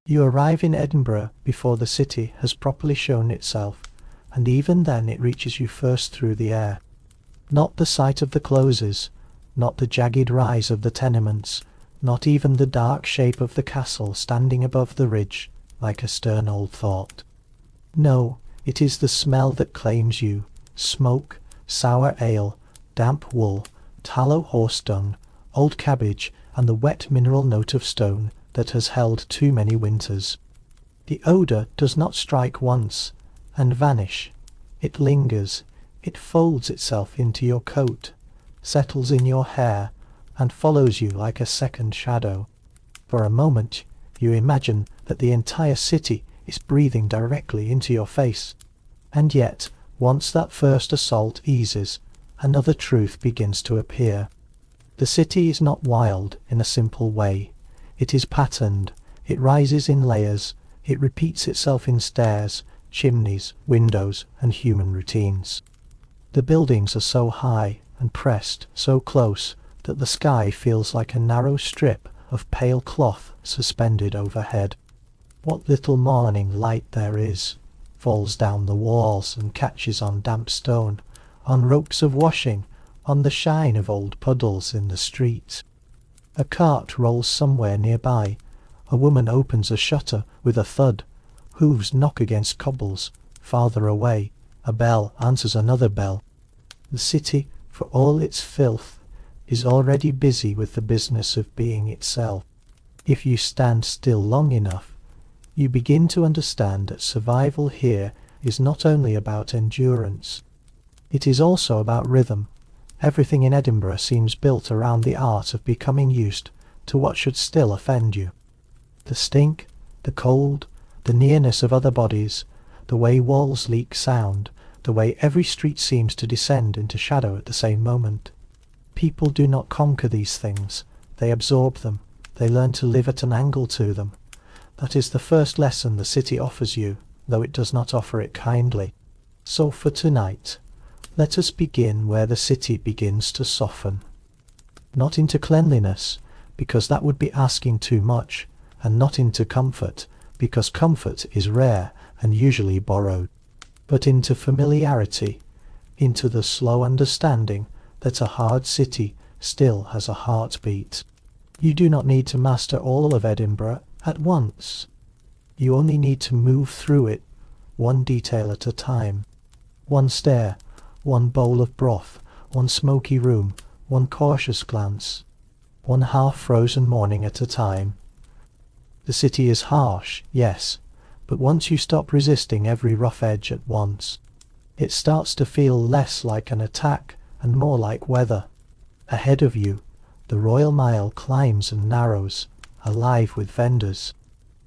You arrive in Edinburgh before the city has properly shown itself, and even then it reaches you first through the air. Not the sight of the closes, not the jagged rise of the tenements, not even the dark shape of the castle standing above the ridge like a stern old thought. No, it is the smell that claims you: smoke, sour ale, damp wool, tallow horse dung, old cabbage, and the wet mineral note of stone that has held too many winters. The odour does not strike once and vanish. It lingers. It folds itself into your coat, settles in your hair, and follows you like a second shadow. For a moment you imagine that the entire city is breathing directly into your face. And yet, once that first assault eases, another truth begins to appear. The city is not wild in a simple way. It is patterned. It rises in layers. It repeats itself in stairs, chimneys, windows, and human routines. The buildings are so high and pressed so close that the sky feels like a narrow strip of pale cloth suspended overhead. What little morning light there is falls down the walls and catches on damp stone, on ropes of washing, on the shine of old puddles in the street. A cart rolls somewhere nearby. A woman opens a shutter with a thud. Hooves knock against cobbles. Farther away, a bell answers another bell. The city, for all its filth, is already busy with the business of being itself. If you stand still long enough, you begin to understand that survival here is not only about endurance. It is also about rhythm. Everything in Edinburgh seems built around the art of becoming used to what should still offend you. The stink, the cold, the nearness of other bodies, the way walls leak sound, the way every street seems to descend into shadow at the same moment. People do not conquer these things. They absorb them. They learn to live at an angle to them. That is the first lesson the city offers you, though it does not offer it kindly. So for tonight, let us begin where the city begins to soften. Not into cleanliness, because that would be asking too much, and not into comfort, because comfort is rare and usually borrowed, but into familiarity, into the slow understanding that a hard city still has a heartbeat. You do not need to master all of Edinburgh at once. You only need to move through it, one detail at a time. One stair, one bowl of broth, one smoky room, one cautious glance, one half-frozen morning at a time. The city is harsh, yes, but once you stop resisting every rough edge at once, it starts to feel less like an attack and more like weather. Ahead of you, the Royal Mile climbs and narrows, alive with vendors,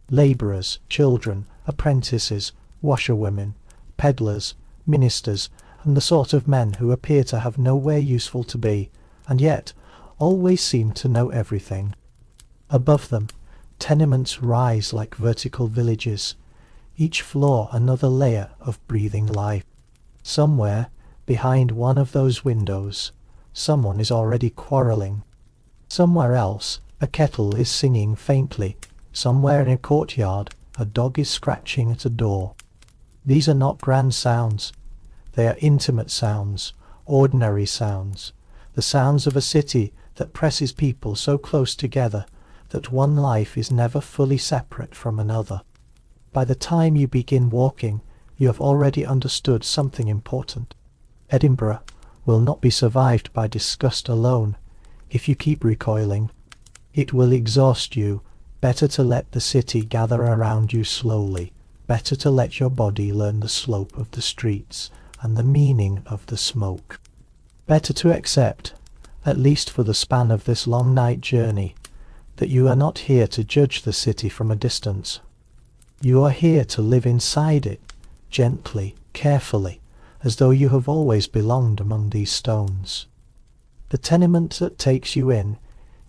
labourers, children, apprentices, washerwomen, pedlars, ministers, and the sort of men who appear to have nowhere useful to be, and yet always seem to know everything. Above them, tenements rise like vertical villages, each floor another layer of breathing life. Somewhere, behind one of those windows, someone is already quarrelling. Somewhere else, a kettle is singing faintly. Somewhere in a courtyard, a dog is scratching at a door. These are not grand sounds. They are intimate sounds, ordinary sounds, the sounds of a city that presses people so close together that one life is never fully separate from another. By the time you begin walking, you have already understood something important. Edinburgh will not be survived by disgust alone. If you keep recoiling, it will exhaust you. Better to let the city gather around you slowly. Better to let your body learn the slope of the streets and the meaning of the smoke. Better to accept, at least for the span of this long night journey, that you are not here to judge the city from a distance. You are here to live inside it, gently, carefully, as though you have always belonged among these stones. The tenement that takes you in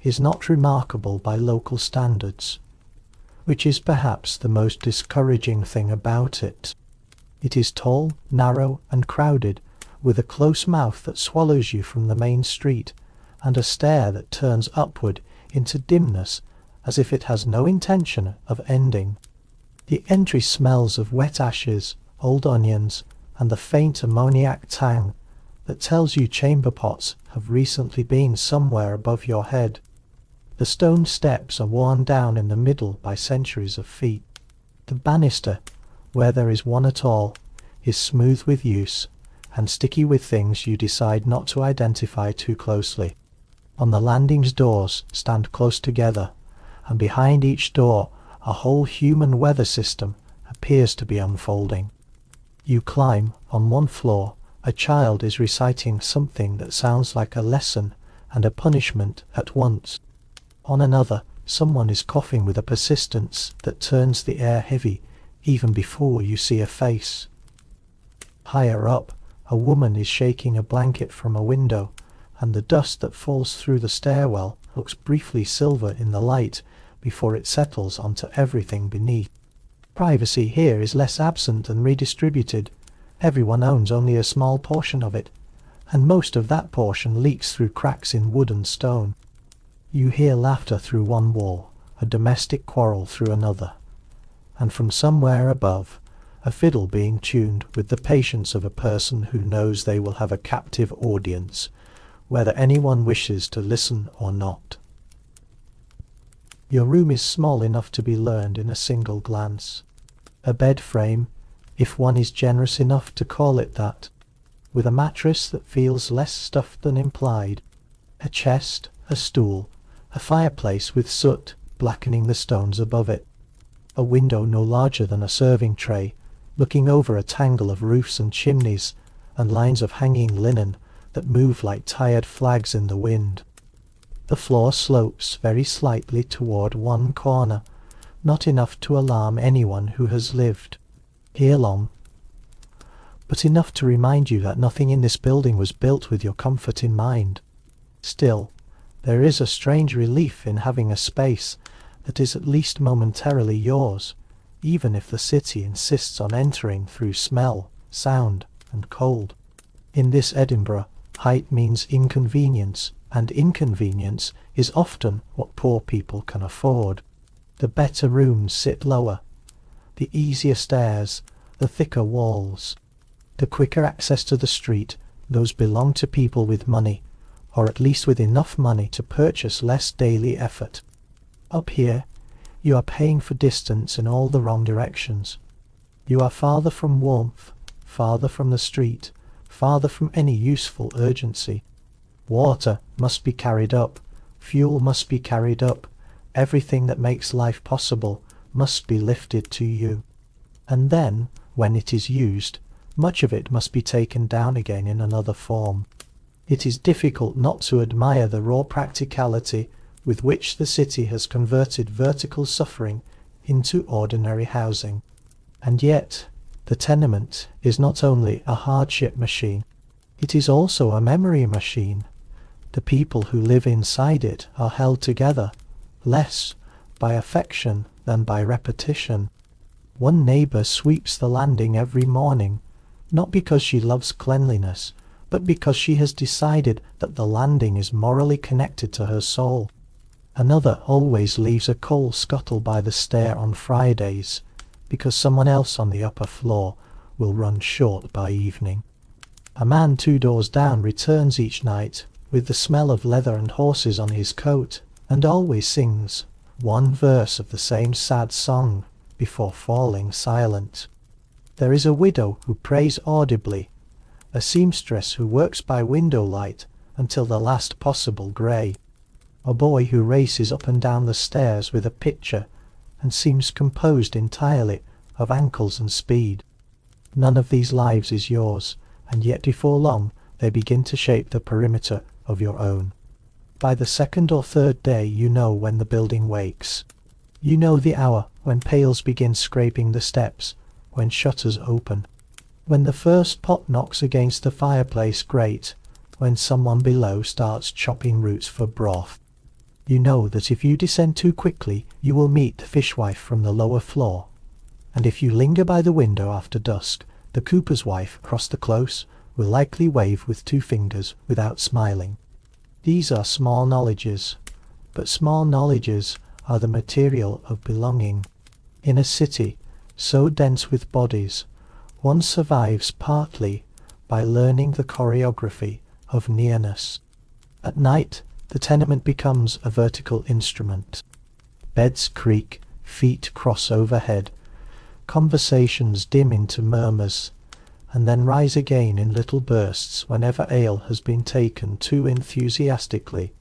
is not remarkable by local standards, which is perhaps the most discouraging thing about it. It is tall, narrow, and crowded, with a close mouth that swallows you from the main street, and a stair that turns upward into dimness as if it has no intention of ending. The entry smells of wet ashes, old onions, and the faint ammoniac tang that tells you chamber pots have recently been somewhere above your head. The stone steps are worn down in the middle by centuries of feet. The banister, where there is one at all, is smooth with use and sticky with things you decide not to identify too closely. On the landing's doors stand close together, and behind each door a whole human weather system appears to be unfolding. You climb. On one floor, a child is reciting something that sounds like a lesson and a punishment at once. On another, someone is coughing with a persistence that turns the air heavy even before you see a face. Higher up, a woman is shaking a blanket from a window, and the dust that falls through the stairwell looks briefly silver in the light before it settles onto everything beneath. Privacy here is less absent and redistributed. Everyone owns only a small portion of it, and most of that portion leaks through cracks in wood and stone. You hear laughter through one wall, a domestic quarrel through another, and from somewhere above, a fiddle being tuned with the patience of a person who knows they will have a captive audience, whether anyone wishes to listen or not. Your room is small enough to be learned in a single glance. A bed frame, if one is generous enough to call it that, with a mattress that feels less stuffed than implied, a chest, a stool, a fireplace with soot blackening the stones above it, a window no larger than a serving tray, looking over a tangle of roofs and chimneys, and lines of hanging linen that move like tired flags in the wind. The floor slopes very slightly toward one corner, not enough to alarm anyone who has lived here long, but enough to remind you that nothing in this building was built with your comfort in mind. Still, there is a strange relief in having a space that is at least momentarily yours, even if the city insists on entering through smell, sound, and cold. In this Edinburgh, height means inconvenience, and inconvenience is often what poor people can afford. The better rooms sit lower, the easier stairs, the thicker walls. The quicker access to the street, those belong to people with money, or at least with enough money to purchase less daily effort. Up here, you are paying for distance in all the wrong directions. You are farther from warmth, farther from the street, farther from any useful urgency. Water must be carried up, fuel must be carried up, everything that makes life possible must be lifted to you. And then, when it is used, much of it must be taken down again in another form. It is difficult not to admire the raw practicality with which the city has converted vertical suffering into ordinary housing. And yet, the tenement is not only a hardship machine, it is also a memory machine. The people who live inside it are held together, less by affection than by repetition. One neighbour sweeps the landing every morning, not because she loves cleanliness, but because she has decided that the landing is morally connected to her soul. Another always leaves a coal scuttle by the stair on Fridays, because someone else on the upper floor will run short by evening. A man 2 doors down returns each night with the smell of leather and horses on his coat, and always sings one verse of the same sad song before falling silent. There is a widow who prays audibly, a seamstress who works by window light until the last possible grey, a boy who races up and down the stairs with a pitcher and seems composed entirely of ankles and speed. None of these lives is yours, and yet before long they begin to shape the perimeter of your own. By the 2nd or 3rd day you know when the building wakes. You know the hour when pails begin scraping the steps, when shutters open, when the first pot knocks against the fireplace grate, when someone below starts chopping roots for broth. You know that if you descend too quickly you will meet the fishwife from the lower floor, and if you linger by the window after dusk, the cooper's wife across the close will likely wave with 2 fingers without smiling. These are small knowledges, but small knowledges are the material of belonging. In a city so dense with bodies, one survives partly by learning the choreography of nearness. At night, the tenement becomes a vertical instrument. Beds creak, feet cross overhead, conversations dim into murmurs, and then rise again in little bursts whenever ale has been taken too enthusiastically.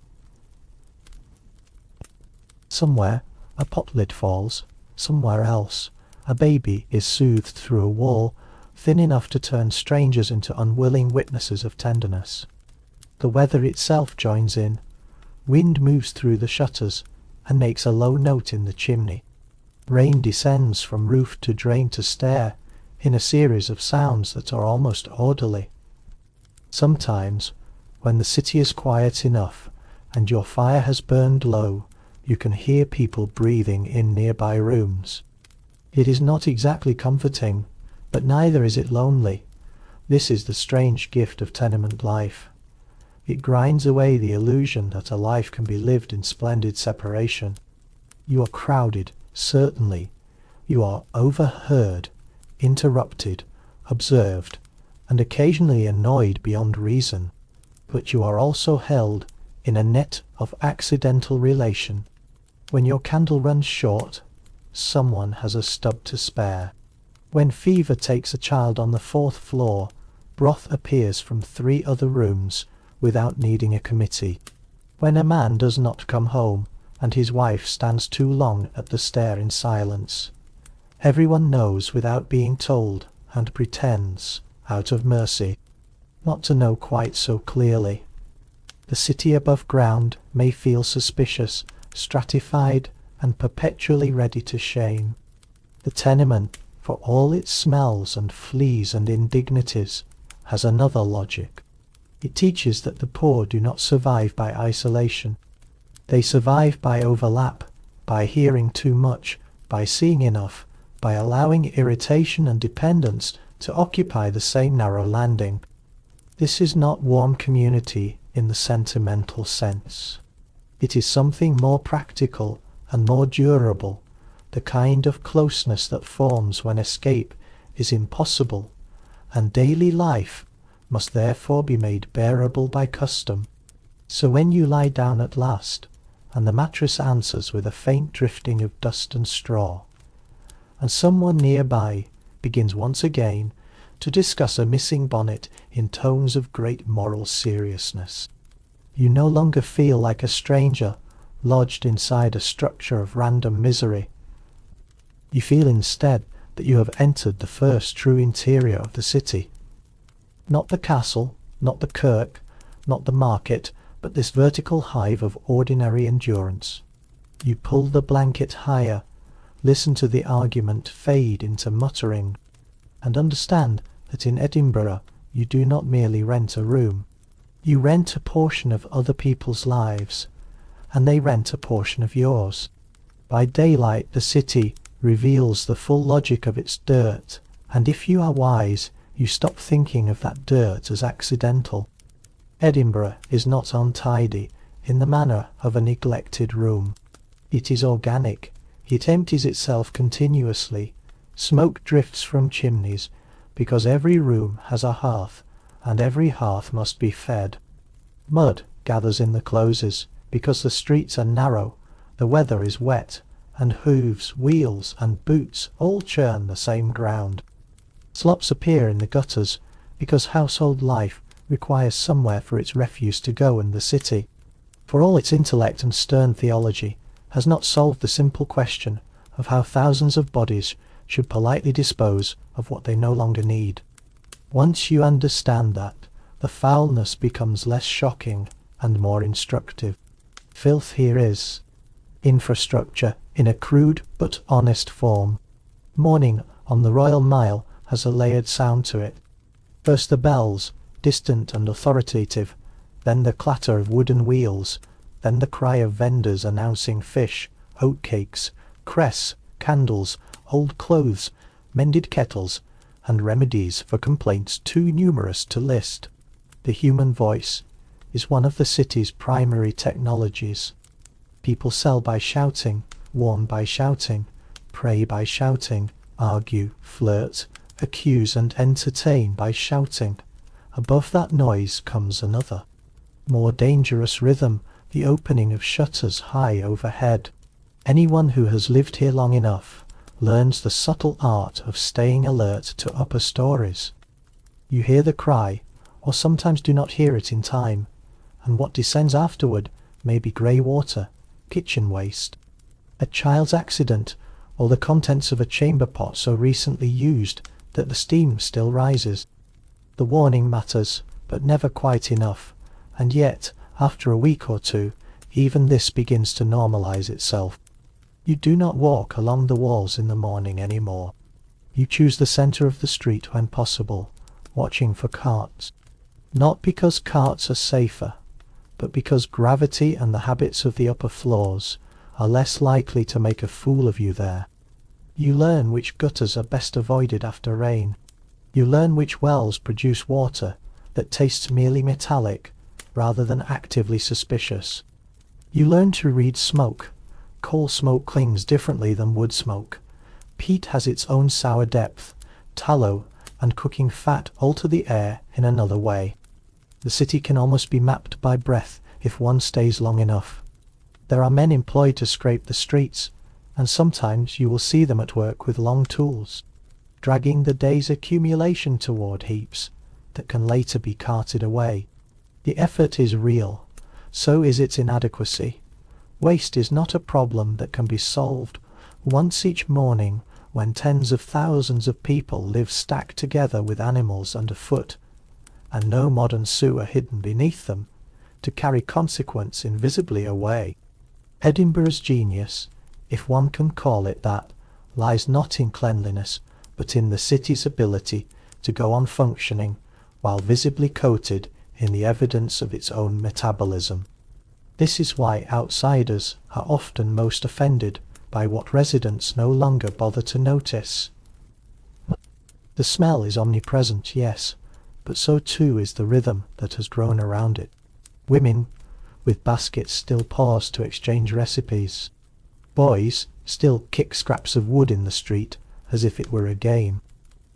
Somewhere a pot lid falls, somewhere else a baby is soothed through a wall thin enough to turn strangers into unwilling witnesses of tenderness. The weather itself joins in. Wind moves through the shutters and makes a low note in the chimney. Rain descends from roof to drain to stair in a series of sounds that are almost orderly. Sometimes, when the city is quiet enough and your fire has burned low, you can hear people breathing in nearby rooms. It is not exactly comforting, but neither is it lonely. This is the strange gift of tenement life. It grinds away the illusion that a life can be lived in splendid separation. You are crowded, certainly. You are overheard, interrupted, observed, and occasionally annoyed beyond reason. But you are also held in a net of accidental relation. When your candle runs short, someone has a stub to spare. When fever takes a child on the 4th floor, broth appears from 3 other rooms without needing a committee. When a man does not come home and his wife stands too long at the stair in silence, everyone knows without being told and pretends, out of mercy, not to know quite so clearly. The city above ground may feel suspicious, stratified, and perpetually ready to shame. The tenement, for all its smells and fleas and indignities, has another logic. It teaches that the poor do not survive by isolation. They survive by overlap, by hearing too much, by seeing enough, by allowing irritation and dependence to occupy the same narrow landing. This is not warm community in the sentimental sense. It is something more practical and more durable, the kind of closeness that forms when escape is impossible, and daily life must therefore be made bearable by custom. So when you lie down at last, and the mattress answers with a faint drifting of dust and straw, and someone nearby begins once again to discuss a missing bonnet in tones of great moral seriousness, you no longer feel like a stranger lodged inside a structure of random misery. You feel instead that you have entered the first true interior of the city. Not the castle, not the kirk, not the market, but this vertical hive of ordinary endurance. You pull the blanket higher, listen to the argument fade into muttering, and understand that in Edinburgh you do not merely rent a room. You rent a portion of other people's lives, and they rent a portion of yours. By daylight the city reveals the full logic of its dirt, and if you are wise, you stop thinking of that dirt as accidental. Edinburgh is not untidy in the manner of a neglected room. It is organic. It empties itself continuously. Smoke drifts from chimneys, because every room has a hearth, and every hearth must be fed. Mud gathers in the closes, because the streets are narrow, the weather is wet, and hooves, wheels, and boots all churn the same ground. Slops appear in the gutters, because household life requires somewhere for its refuse to go, and the city, for all its intellect and stern theology, has not solved the simple question of how thousands of bodies should politely dispose of what they no longer need. Once you understand that, the foulness becomes less shocking and more instructive. Filth here is infrastructure in a crude but honest form. Morning on the Royal Mile has a layered sound to it. First the bells, distant and authoritative, then the clatter of wooden wheels, then the cry of vendors announcing fish, oatcakes, cress, candles, old clothes, mended kettles, and remedies for complaints too numerous to list. The human voice is one of the city's primary technologies. People sell by shouting, warn by shouting, pray by shouting, argue, flirt, accuse and entertain by shouting. Above that noise comes another, more dangerous rhythm, the opening of shutters high overhead. Anyone who has lived here long enough learns the subtle art of staying alert to upper stories. You hear the cry, or sometimes do not hear it in time, and what descends afterward may be grey water, kitchen waste, a child's accident, or the contents of a chamber pot so recently used that the steam still rises. The warning matters, but never quite enough, and yet, after a week or two, even this begins to normalize itself. You do not walk along the walls in the morning any more. You choose the centre of the street when possible, watching for carts. Not because carts are safer, but because gravity and the habits of the upper floors are less likely to make a fool of you there. You learn which gutters are best avoided after rain. You learn which wells produce water that tastes merely metallic rather than actively suspicious. You learn to read smoke. Coal smoke clings differently than wood smoke. Peat has its own sour depth. Tallow and cooking fat alter the air in another way. The city can almost be mapped by breath if one stays long enough. There are men employed to scrape the streets, and sometimes you will see them at work with long tools, dragging the day's accumulation toward heaps that can later be carted away. The effort is real, so is its inadequacy. Waste is not a problem that can be solved once each morning when tens of thousands of people live stacked together with animals underfoot, and no modern sewer hidden beneath them, to carry consequence invisibly away. Edinburgh's genius, if one can call it that, lies not in cleanliness, but in the city's ability to go on functioning while visibly coated in the evidence of its own metabolism. This is why outsiders are often most offended by what residents no longer bother to notice. The smell is omnipresent, yes, but so too is the rhythm that has grown around it. Women with baskets still pause to exchange recipes. Boys still kick scraps of wood in the street as if it were a game.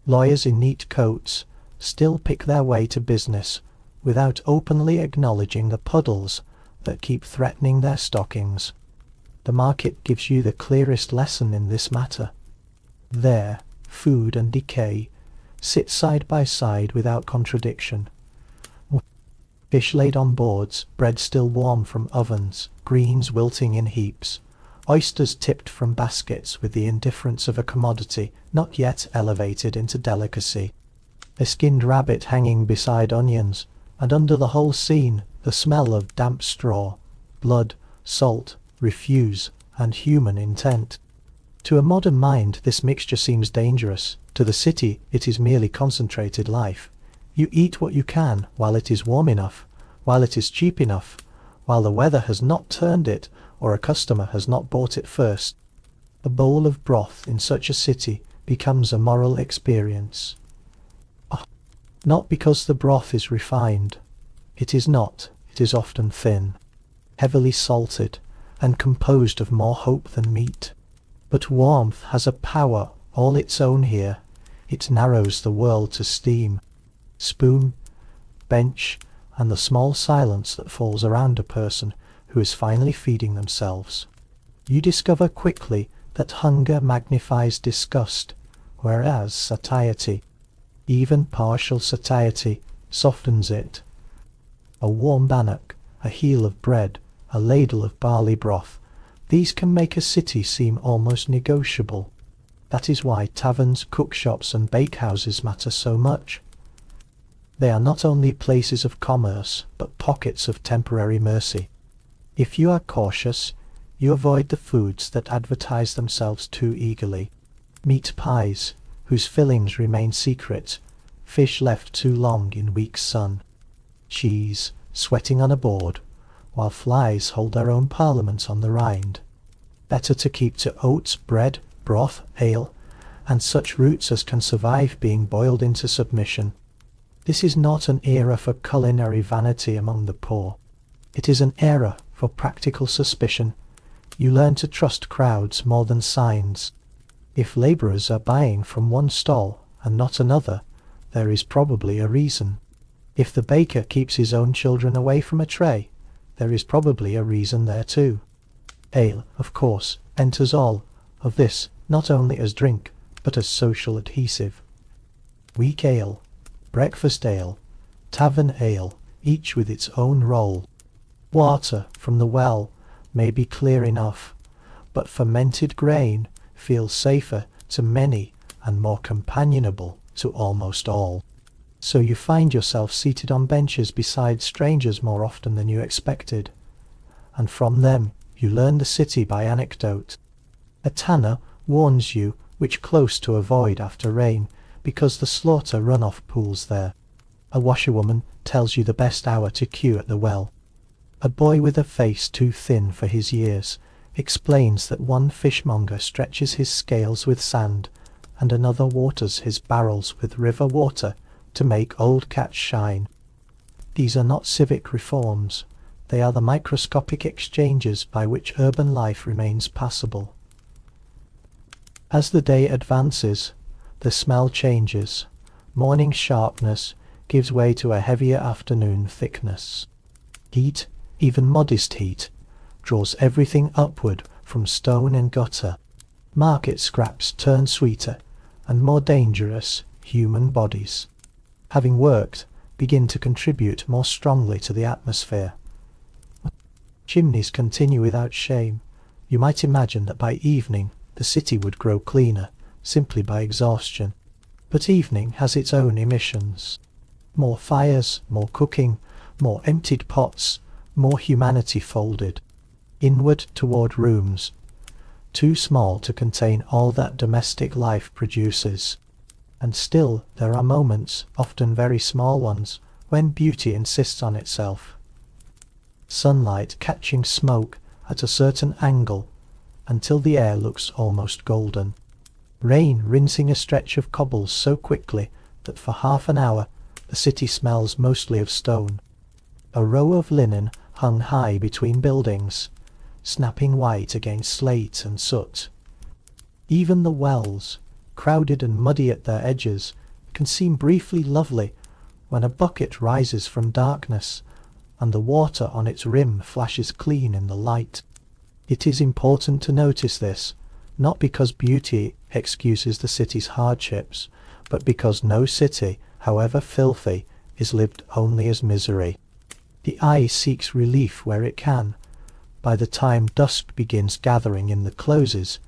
Lawyers in neat coats still pick their way to business without openly acknowledging the puddles that keep threatening their stockings. The market gives you the clearest lesson in this matter. There, food and decay sit side by side without contradiction. Fish laid on boards, bread still warm from ovens, greens wilting in heaps, oysters tipped from baskets with the indifference of a commodity not yet elevated into delicacy, a skinned rabbit hanging beside onions, and under the whole scene the smell of damp straw, blood, salt, refuse, and human intent. To a modern mind this mixture seems dangerous. To the city it is merely concentrated life. You eat what you can while it is warm enough, while it is cheap enough, while the weather has not turned it or a customer has not bought it first. A bowl of broth in such a city becomes a moral experience. Not because the broth is refined. It is not. It is often thin, heavily salted, and composed of more hope than meat. But warmth has a power all its own here. It narrows the world to steam. Spoon, bench, and the small silence that falls around a person who is finally feeding themselves. You discover quickly that hunger magnifies disgust, whereas satiety, even partial satiety, softens it. A warm bannock, a heel of bread, a ladle of barley broth, these can make a city seem almost negotiable. That is why taverns, cookshops and bakehouses matter so much. They are not only places of commerce, but pockets of temporary mercy. If you are cautious, you avoid the foods that advertise themselves too eagerly. Meat pies, whose fillings remain secret, fish left too long in weak sun, cheese, sweating on a board, while flies hold their own parliament on the rind. Better to keep to oats, bread, broth, ale, and such roots as can survive being boiled into submission. This is not an era for culinary vanity among the poor. It is an era for practical suspicion. You learn to trust crowds more than signs. If labourers are buying from one stall and not another, there is probably a reason. If the baker keeps his own children away from a tray, there is probably a reason there too. Ale, of course, enters all of this, not only as drink, but as social adhesive. Week ale, breakfast ale, tavern ale, each with its own role. Water from the well may be clear enough, but fermented grain feels safer to many and more companionable to almost all. So you find yourself seated on benches beside strangers more often than you expected, and from them you learn the city by anecdote. A tanner warns you which close to avoid after rain, because the slaughter runoff pools there. A washerwoman tells you the best hour to queue at the well. A boy with a face too thin for his years explains that one fishmonger stretches his scales with sand, and another waters his barrels with river water to make old cats shine. These are not civic reforms, they are the microscopic exchanges by which urban life remains passable. As the day advances, the smell changes. Morning sharpness gives way to a heavier afternoon thickness. Heat, even modest heat, draws everything upward from stone and gutter. Market scraps turn sweeter and more dangerous human bodies, having worked, begin to contribute more strongly to the atmosphere. Chimneys continue without shame. You might imagine that by evening the city would grow cleaner, simply by exhaustion. But evening has its own emissions. More fires, more cooking, more emptied pots, more humanity folded inward toward rooms, too small to contain all that domestic life produces. And still there are moments, often very small ones, when beauty insists on itself. Sunlight catching smoke at a certain angle until the air looks almost golden. Rain rinsing a stretch of cobbles so quickly that for half an hour the city smells mostly of stone. A row of linen hung high between buildings, snapping white against slate and soot. Even the wells, crowded and muddy at their edges, can seem briefly lovely when a bucket rises from darkness and the water on its rim flashes clean in the light. It is important to notice this, not because beauty excuses the city's hardships, but because no city, however filthy, is lived only as misery. The eye seeks relief where it can. By the time dusk begins gathering in the closes,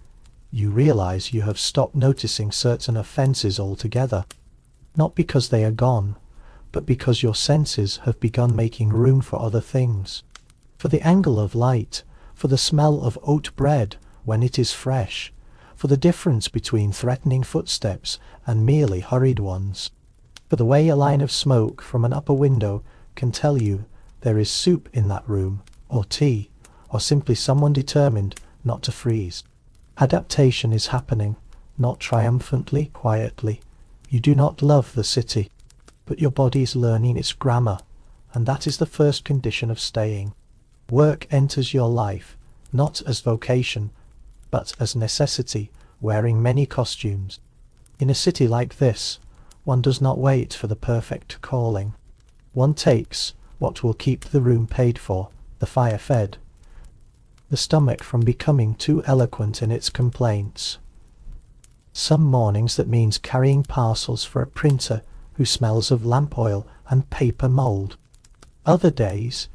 you realize you have stopped noticing certain offences altogether, not because they are gone, but because your senses have begun making room for other things, for the angle of light, for the smell of oat bread when it is fresh, for the difference between threatening footsteps and merely hurried ones, for the way a line of smoke from an upper window can tell you there is soup in that room, or tea, or simply someone determined not to freeze. Adaptation is happening, not triumphantly, quietly. You do not love the city, but your body is learning its grammar, and that is the first condition of staying. Work enters your life, not as vocation, but as necessity, wearing many costumes. In a city like this, one does not wait for the perfect calling. One takes what will keep the room paid for, the fire fed, the stomach from becoming too eloquent in its complaints. Some mornings that means carrying parcels for a printer who smells of lamp oil and paper mould. Other days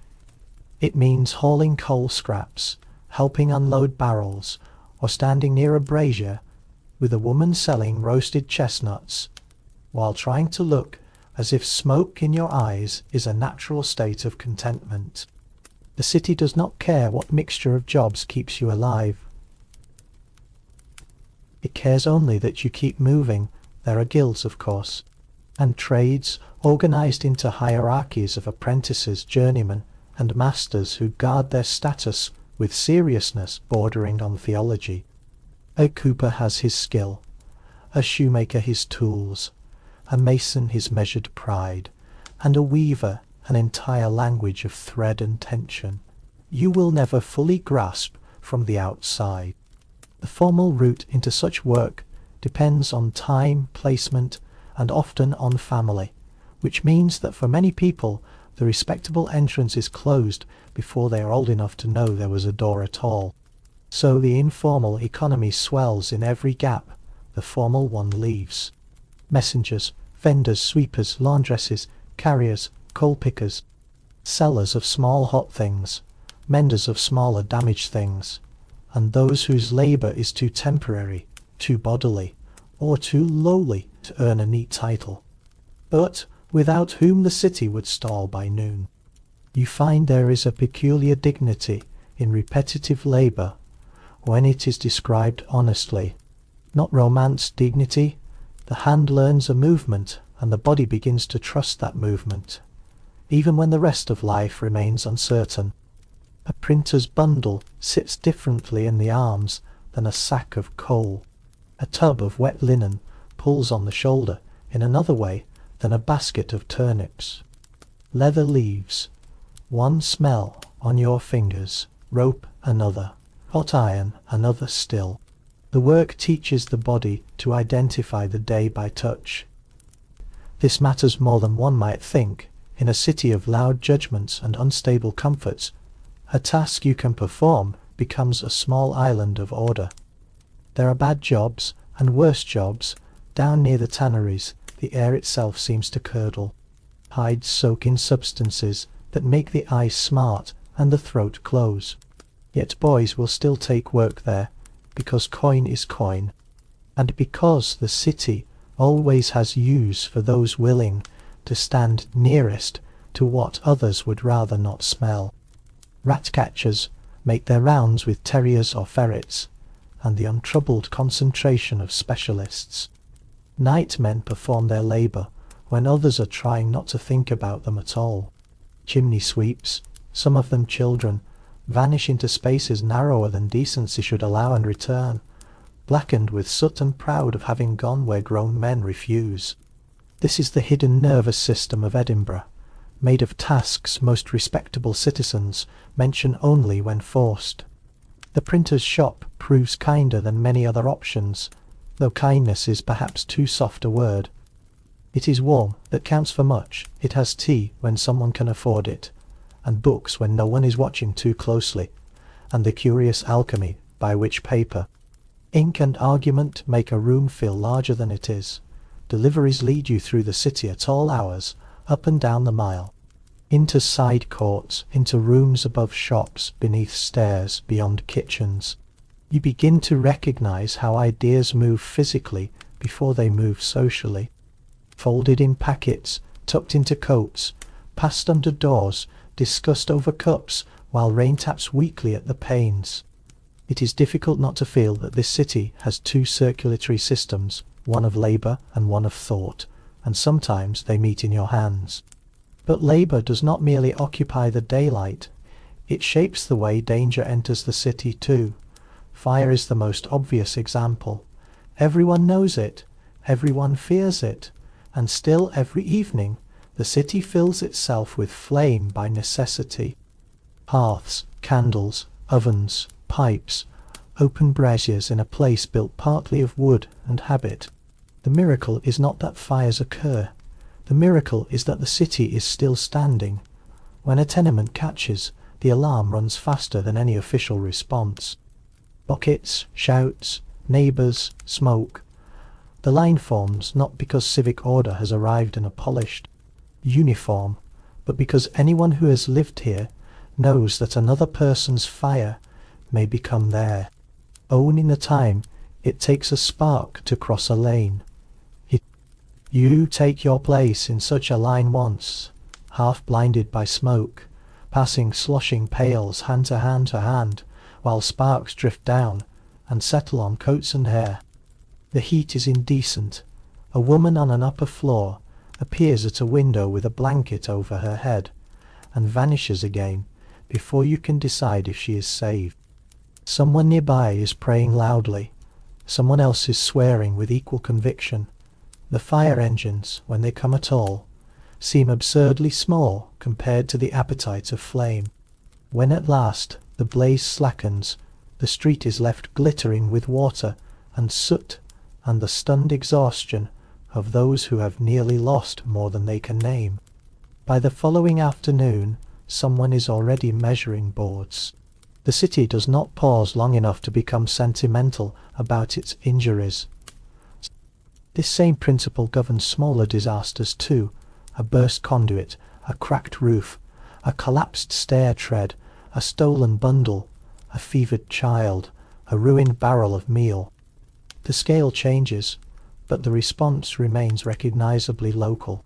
it means hauling coal scraps, helping unload barrels, or standing near a brazier with a woman selling roasted chestnuts, while trying to look as if smoke in your eyes is a natural state of contentment. The city does not care what mixture of jobs keeps you alive. It cares only that you keep moving. There are guilds, of course, and trades organized into hierarchies of apprentices, journeymen, and masters who guard their status with seriousness bordering on theology. A cooper has his skill, a shoemaker his tools, a mason his measured pride, and a weaver an entire language of thread and tension. You will never fully grasp from the outside. The formal route into such work depends on time, placement, and often on family, which means that for many people the respectable entrance is closed before they are old enough to know there was a door at all. So the informal economy swells in every gap the formal one leaves. Messengers, vendors, sweepers, laundresses, carriers, coal pickers, sellers of small hot things, menders of smaller damaged things, and those whose labour is too temporary, too bodily, or too lowly to earn a neat title, but without whom the city would stall by noon. You find there is a peculiar dignity in repetitive labour when it is described honestly. Not romance dignity. The hand learns a movement and the body begins to trust that movement, even when the rest of life remains uncertain. A printer's bundle sits differently in the arms than a sack of coal. A tub of wet linen pulls on the shoulder in another way than a basket of turnips. Leather leaves one smell on your fingers, rope another, hot iron another still. The work teaches the body to identify the day by touch. This matters more than one might think. In a city of loud judgments and unstable comforts, a task you can perform becomes a small island of order. There are bad jobs and worse jobs. Down near the tanneries, the air itself seems to curdle. Hides soak in substances that make the eyes smart and the throat close. Yet boys will still take work there, because coin is coin, and because the city always has use for those willing to stand nearest to what others would rather not smell. Rat-catchers make their rounds with terriers or ferrets, and the untroubled concentration of specialists. Nightmen perform their labour when others are trying not to think about them at all. Chimney sweeps, some of them children, vanish into spaces narrower than decency should allow and return, blackened with soot and proud of having gone where grown men refuse. This is the hidden nervous system of Edinburgh, made of tasks most respectable citizens mention only when forced. The printer's shop proves kinder than many other options, though kindness is perhaps too soft a word. It is warm that counts for much. It has tea when someone can afford it, and books when no one is watching too closely, and the curious alchemy by which paper, ink and argument make a room feel larger than it is. Deliveries lead you through the city at all hours, up and down the mile, into side courts, into rooms above shops, beneath stairs, beyond kitchens. You begin to recognize how ideas move physically before they move socially. Folded in packets, tucked into coats, passed under doors, discussed over cups, while rain taps weakly at the panes. It is difficult not to feel that this city has two circulatory systems, one of labour and one of thought, and sometimes they meet in your hands. But labour does not merely occupy the daylight, it shapes the way danger enters the city too. Fire is the most obvious example. Everyone knows it, everyone fears it, and still every evening the city fills itself with flame by necessity. Hearths, candles, ovens, pipes, open braziers in a place built partly of wood and habit. The miracle is not that fires occur. The miracle is that the city is still standing. When a tenement catches, the alarm runs faster than any official response. Buckets, shouts, neighbours, smoke. The line forms not because civic order has arrived in a polished uniform, but because anyone who has lived here knows that another person's fire may become there. Own in the time it takes a spark to cross a lane. You take your place in such a line once, half blinded by smoke, passing sloshing pails hand to hand to hand, while sparks drift down and settle on coats and hair. The heat is indecent. A woman on an upper floor appears at a window with a blanket over her head, and vanishes again before you can decide if she is saved. Someone nearby is praying loudly. Someone else is swearing with equal conviction. The fire engines, when they come at all, seem absurdly small compared to the appetite of flame. When at last the blaze slackens, The street is left glittering with water and soot and the stunned exhaustion of those who have nearly lost more than they can name. By the following afternoon, someone is already measuring boards. The city does not pause long enough to become sentimental about its injuries. This same principle governs smaller disasters too: a burst conduit, a cracked roof, a collapsed stair tread, a stolen bundle, a fevered child, a ruined barrel of meal. The scale changes, but the response remains recognizably local.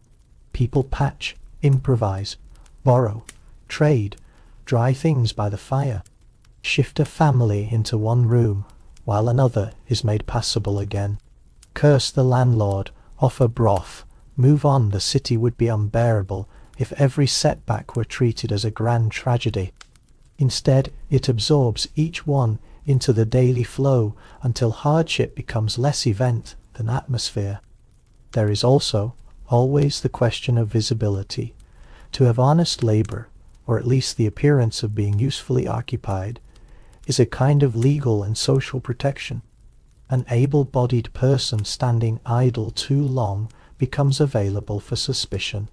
People patch, improvise, borrow, trade, dry things by the fire, shift a family into one room while another is made passable again. Curse the landlord, offer broth, move on. The city would be unbearable if every setback were treated as a grand tragedy. Instead, it absorbs each one into the daily flow until hardship becomes less event than atmosphere. There is also always the question of visibility. To have honest labour, or at least the appearance of being usefully occupied, is a kind of legal and social protection. An able-bodied person standing idle too long becomes available for suspicion.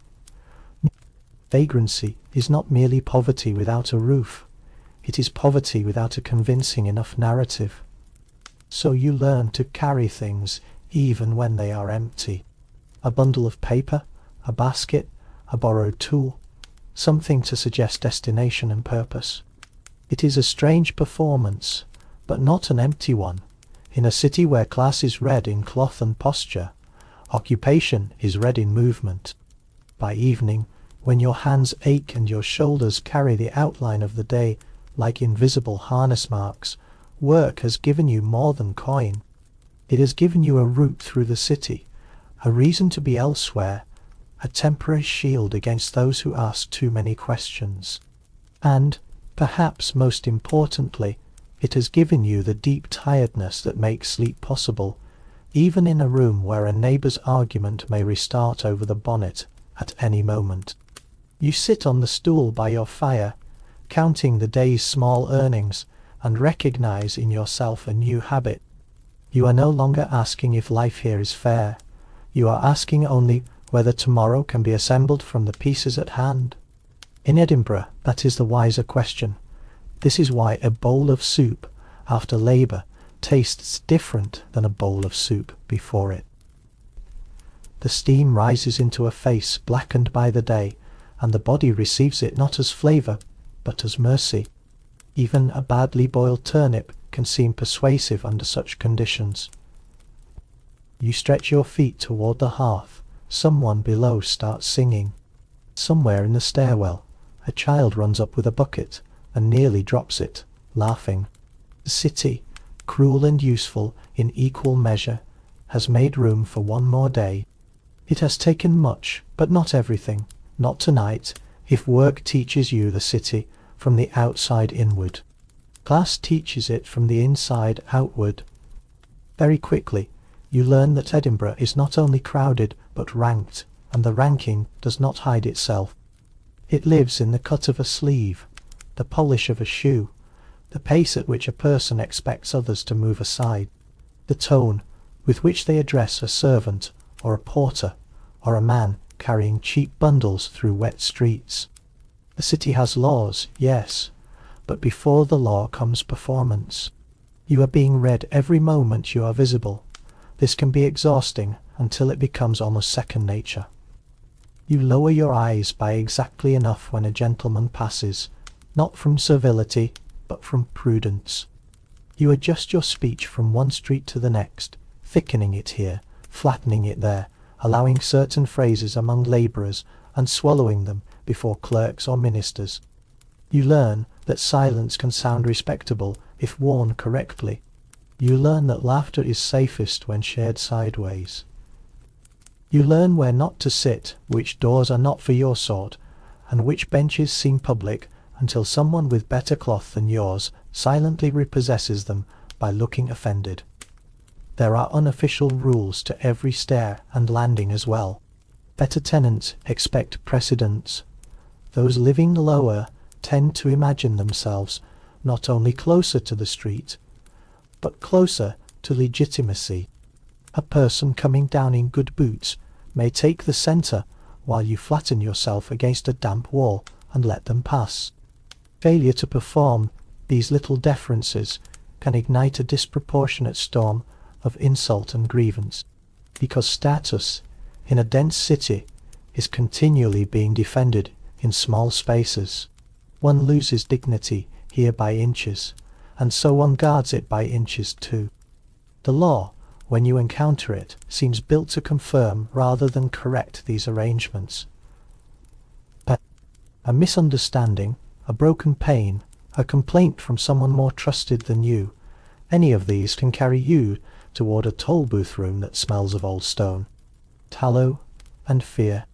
Vagrancy is not merely poverty without a roof. It is poverty without a convincing enough narrative. So you learn to carry things even when they are empty. A bundle of paper, a basket, a borrowed tool, something to suggest destination and purpose. It is a strange performance, but not an empty one. In a city where class is read in cloth and posture, occupation is read in movement. By evening, when your hands ache and your shoulders carry the outline of the day like invisible harness marks, work has given you more than coin. It has given you a route through the city, a reason to be elsewhere, a temporary shield against those who ask too many questions. And, perhaps most importantly, it has given you the deep tiredness that makes sleep possible, even in a room where a neighbour's argument may restart over the bonnet at any moment. You sit on the stool by your fire, counting the day's small earnings, and recognize in yourself a new habit. You are no longer asking if life here is fair. You are asking only whether tomorrow can be assembled from the pieces at hand. In Edinburgh, that is the wiser question. This is why a bowl of soup after labour tastes different than a bowl of soup before it. The steam rises into a face blackened by the day, and the body receives it not as flavour, but as mercy. Even a badly boiled turnip can seem persuasive under such conditions. You stretch your feet toward the hearth. Someone below starts singing. Somewhere in the stairwell, a child runs up with a bucket and nearly drops it, laughing. The city, cruel and useful in equal measure, has made room for one more day. It has taken much, but not everything. Not tonight, if work teaches you the city from the outside inward. Class teaches it from the inside outward. Very quickly, you learn that Edinburgh is not only crowded, but ranked, and the ranking does not hide itself. It lives in the cut of a sleeve, the polish of a shoe, the pace at which a person expects others to move aside, the tone with which they address a servant or a porter or a man carrying cheap bundles through wet streets. The city has laws, yes, but before the law comes performance. You are being read every moment you are visible. This can be exhausting until it becomes almost second nature. You lower your eyes by exactly enough when a gentleman passes, not from servility, but from prudence. You adjust your speech from one street to the next, thickening it here, flattening it there, allowing certain phrases among labourers and swallowing them before clerks or ministers. You learn that silence can sound respectable if worn correctly. You learn that laughter is safest when shared sideways. You learn where not to sit, which doors are not for your sort, and which benches seem public, until someone with better cloth than yours silently repossesses them by looking offended. There are unofficial rules to every stair and landing as well. Better tenants expect precedence. Those living lower tend to imagine themselves not only closer to the street, but closer to legitimacy. A person coming down in good boots may take the centre while you flatten yourself against a damp wall and let them pass. Failure to perform these little deferences can ignite a disproportionate storm of insult and grievance, because status in a dense city is continually being defended in small spaces. One loses dignity here by inches, and so one guards it by inches too. The law, when you encounter it, seems built to confirm rather than correct these arrangements. A misunderstanding, a broken pane, a complaint from someone more trusted than you, any of these can carry you toward a toll booth room that smells of old stone, tallow, and fear.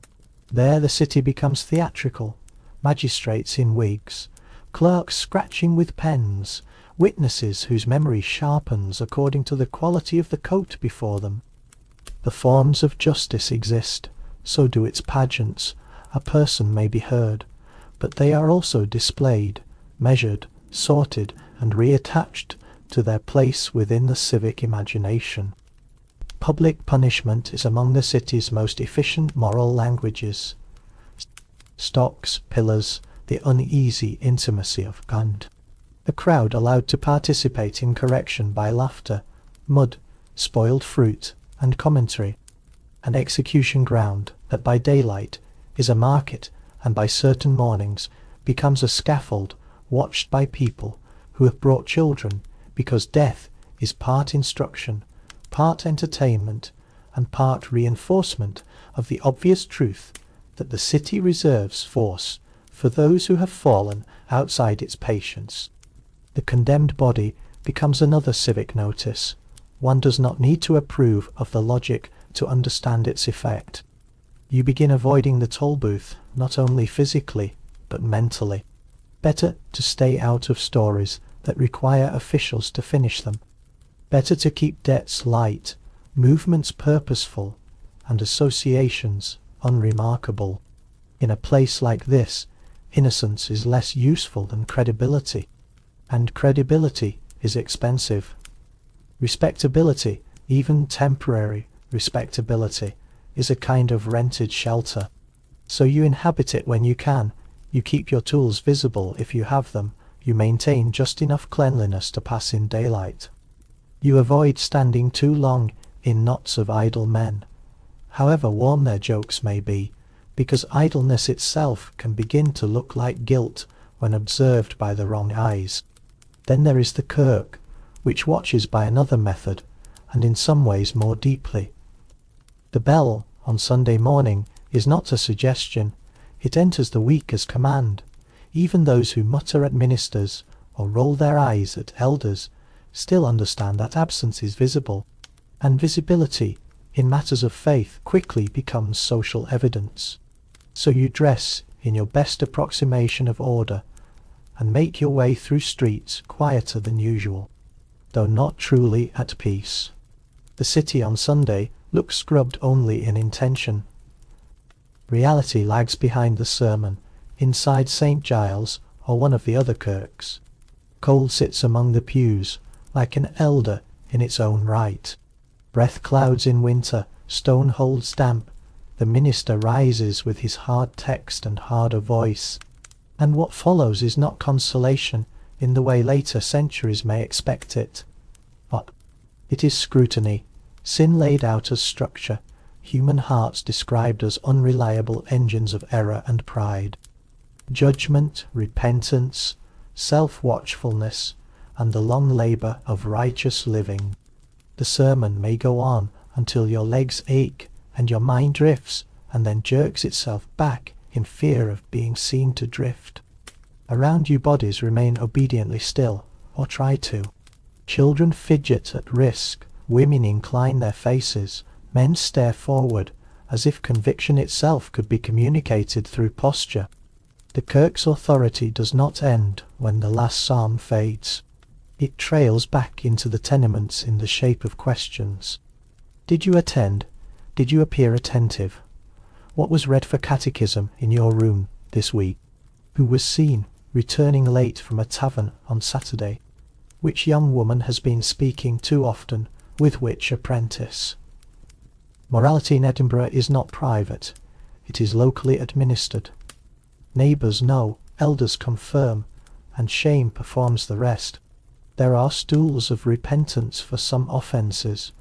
There the city becomes theatrical, magistrates in wigs, clerks scratching with pens, witnesses whose memory sharpens according to the quality of the coat before them. The forms of justice exist, so do its pageants. A person may be heard, but they are also displayed, measured, sorted, and reattached to their place within the civic imagination. Public punishment is among the city's most efficient moral languages. Stocks, pillars, the uneasy intimacy of kind. A crowd allowed to participate in correction by laughter, mud, spoiled fruit, and commentary. An execution ground that by daylight is a market and by certain mornings becomes a scaffold watched by people who have brought children, because death is part instruction, part entertainment, and part reinforcement of the obvious truth that the city reserves force for those who have fallen outside its patience. The condemned body becomes another civic notice. One does not need to approve of the logic to understand its effect. You begin avoiding the toll booth, not only physically, but mentally. Better to stay out of stories that require officials to finish them. Better to keep debts light, movements purposeful, and associations unremarkable. In a place like this, innocence is less useful than credibility, and credibility is expensive. Respectability, even temporary respectability, is a kind of rented shelter. So you inhabit it when you can, you keep your tools visible if you have them, you maintain just enough cleanliness to pass in daylight. You avoid standing too long in knots of idle men, however warm their jokes may be, because idleness itself can begin to look like guilt when observed by the wrong eyes. Then there is the kirk, which watches by another method, and in some ways more deeply. The bell on Sunday morning is not a suggestion, it enters the week as command. Even those who mutter at ministers or roll their eyes at elders still understand that absence is visible, and visibility in matters of faith quickly becomes social evidence. So you dress in your best approximation of order and make your way through streets quieter than usual, though not truly at peace. The city on Sunday looks scrubbed only in intention. Reality lags behind the sermon, inside St. Giles or one of the other kirks. Coal sits among the pews, like an elder in its own right. Breath clouds in winter, stone holds damp, the minister rises with his hard text and harder voice, and what follows is not consolation in the way later centuries may expect it. But it is scrutiny, sin laid out as structure, human hearts described as unreliable engines of error and pride. Judgment, repentance, self-watchfulness, and the long labour of righteous living. The sermon may go on until your legs ache and your mind drifts, and then jerks itself back in fear of being seen to drift. Around you bodies remain obediently still, or try to. Children fidget at risk, women incline their faces, men stare forward, as if conviction itself could be communicated through posture. The kirk's authority does not end when the last psalm fades. It trails back into the tenements in the shape of questions. Did you attend? Did you appear attentive? What was read for catechism in your room this week? Who was seen? returning late from a tavern on Saturday? Which young woman has been speaking too often with which apprentice? Morality in Edinburgh is not private, it is locally administered. Neighbours know, elders confirm, and shame performs the rest. There are stools of repentance for some offences,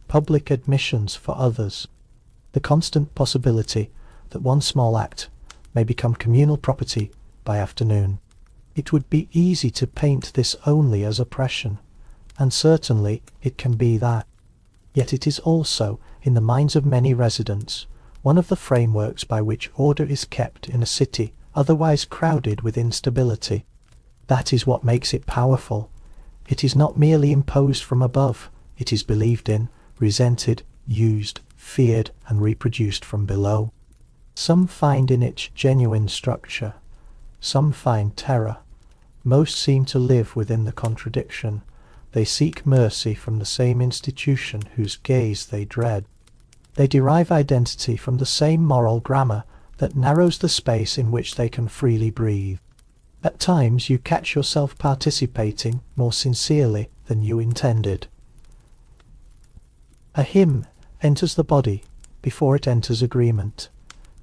public admissions for others. The constant possibility that one small act may become communal property by afternoon. It would be easy to paint this only as oppression, and certainly it can be that. Yet it is also, in the minds of many residents, one of the frameworks by which order is kept in a city otherwise crowded with instability. That is what makes it powerful. It is not merely imposed from above, it is believed in, resented, used, feared, and reproduced from below. Some find in it genuine structure, some find terror. Most seem to live within the contradiction. They seek mercy from the same institution whose gaze they dread. They derive identity from the same moral grammar that narrows the space in which they can freely breathe. At times you catch yourself participating more sincerely than you intended. A hymn enters the body before it enters agreement.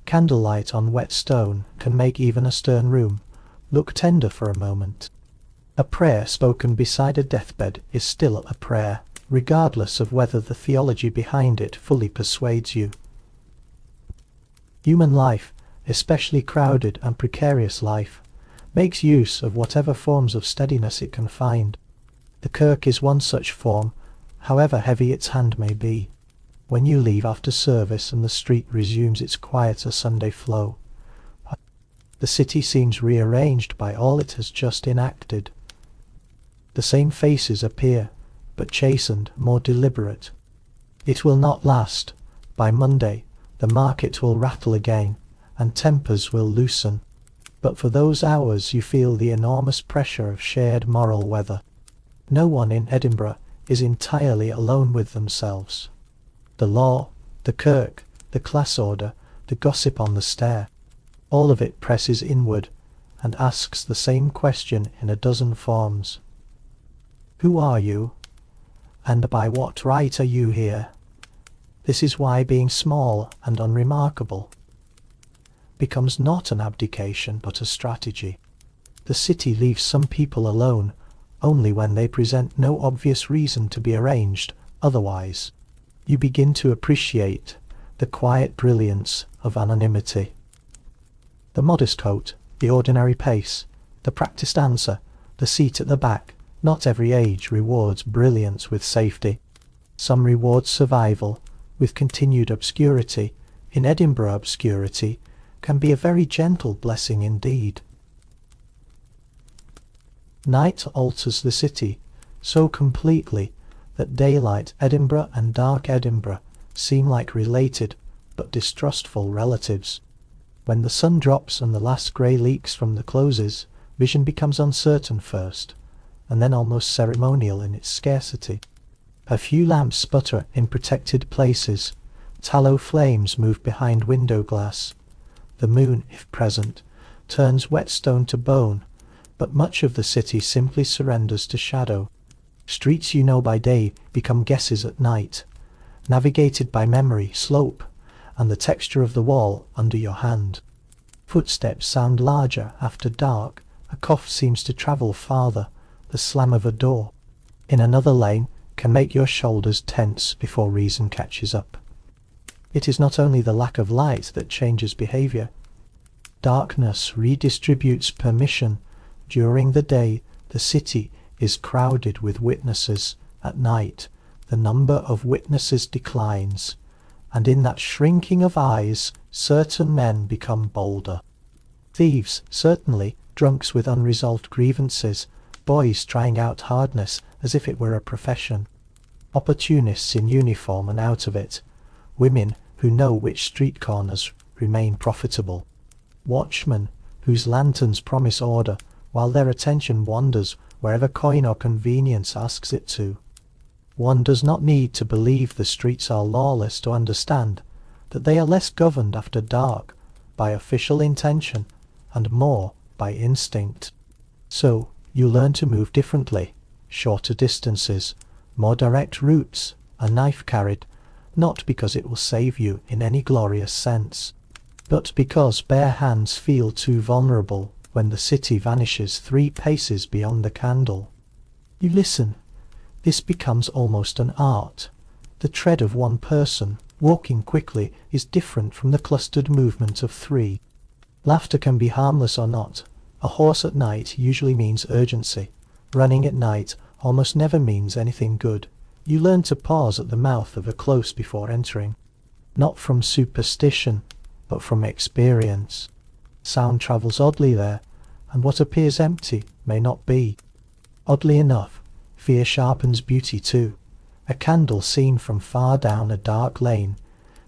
Candlelight on wet stone can make even a stern room look tender for a moment. A prayer spoken beside a deathbed is still a prayer, regardless of whether the theology behind it fully persuades you. Human life, especially crowded and precarious life, makes use of whatever forms of steadiness it can find. The kirk is one such form, however heavy its hand may be. When you leave after service and the street resumes its quieter Sunday flow, the city seems rearranged by all it has just enacted. The same faces appear, but chastened, more deliberate. It will not last. By Monday, the market will rattle again, and tempers will loosen. But for those hours you feel the enormous pressure of shared moral weather. No one in Edinburgh is entirely alone with themselves. The law, the kirk, the class order, the gossip on the stair, all of it presses inward and asks the same question in a dozen forms. Who are you? And by what right are you here? This is why being small and unremarkable becomes not an abdication but a strategy. The city leaves some people alone only when they present no obvious reason to be arranged otherwise. You begin to appreciate the quiet brilliance of anonymity. The modest coat, the ordinary pace, the practised answer, the seat at the back, not every age rewards brilliance with safety. Some reward survival with continued obscurity. In Edinburgh, obscurity can be a very gentle blessing indeed. Night alters the city so completely that daylight Edinburgh and dark Edinburgh seem like related but distrustful relatives. When the sun drops and the last grey leaks from the closes, vision becomes uncertain first, and then almost ceremonial in its scarcity. A few lamps sputter in protected places, tallow flames move behind window glass. The moon, if present, turns whetstone to bone, but much of the city simply surrenders to shadow. Streets you know by day become guesses at night, navigated by memory, slope, and the texture of the wall under your hand. Footsteps sound larger after dark, a cough seems to travel farther, the slam of a door in another lane can make your shoulders tense before reason catches up. It is not only the lack of light that changes behaviour. Darkness redistributes permission. During the day, the city is crowded with witnesses. At night, the number of witnesses declines, and in that shrinking of eyes, certain men become bolder. Thieves, certainly, drunks with unresolved grievances, boys trying out hardness as if it were a profession, opportunists in uniform and out of it, women who know which street corners remain profitable, watchmen whose lanterns promise order while their attention wanders wherever coin or convenience asks it to. One does not need to believe the streets are lawless to understand that they are less governed after dark by official intention and more by instinct. So you learn to move differently, shorter distances, more direct routes, a knife carried, not because it will save you in any glorious sense, but because bare hands feel too vulnerable when the city vanishes 3 paces beyond the candle. You listen. This becomes almost an art. The tread of one person, walking quickly, is different from the clustered movement of 3. Laughter can be harmless or not. A horse at night usually means urgency. Running at night almost never means anything good. You learn to pause at the mouth of a close before entering. Not from superstition, but from experience. Sound travels oddly there, and what appears empty may not be. Oddly enough, fear sharpens beauty too. A candle seen from far down a dark lane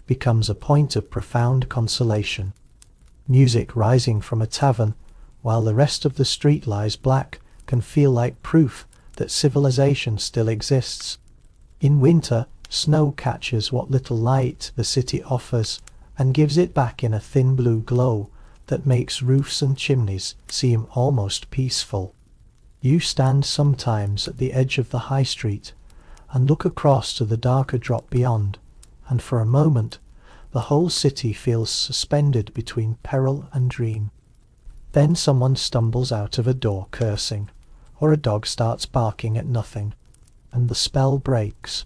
becomes a point of profound consolation. Music rising from a tavern while the rest of the street lies black can feel like proof that civilization still exists. In winter, snow catches what little light the city offers and gives it back in a thin blue glow that makes roofs and chimneys seem almost peaceful. You stand sometimes at the edge of the high street and look across to the darker drop beyond, and for a moment the whole city feels suspended between peril and dream. Then someone stumbles out of a door cursing, or a dog starts barking at nothing, and the spell breaks.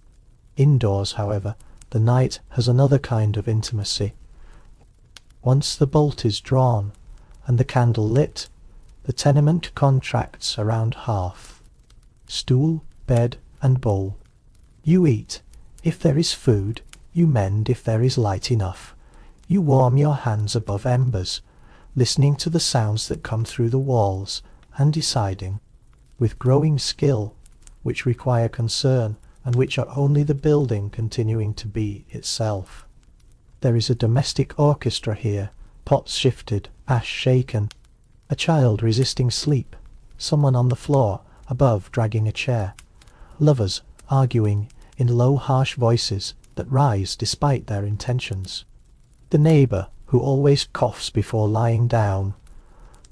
Indoors, however, the night has another kind of intimacy. Once the bolt is drawn and the candle lit, the tenement contracts around hearth, stool, bed, and bowl. You eat, if there is food. You mend if there is light enough. You warm your hands above embers, listening to the sounds that come through the walls, and deciding, with growing skill, which require concern, and which are only the building continuing to be itself. There is a domestic orchestra here, pots shifted, ash shaken, a child resisting sleep, someone on the floor above dragging a chair, lovers arguing in low harsh voices that rise despite their intentions, the neighbour who always coughs before lying down,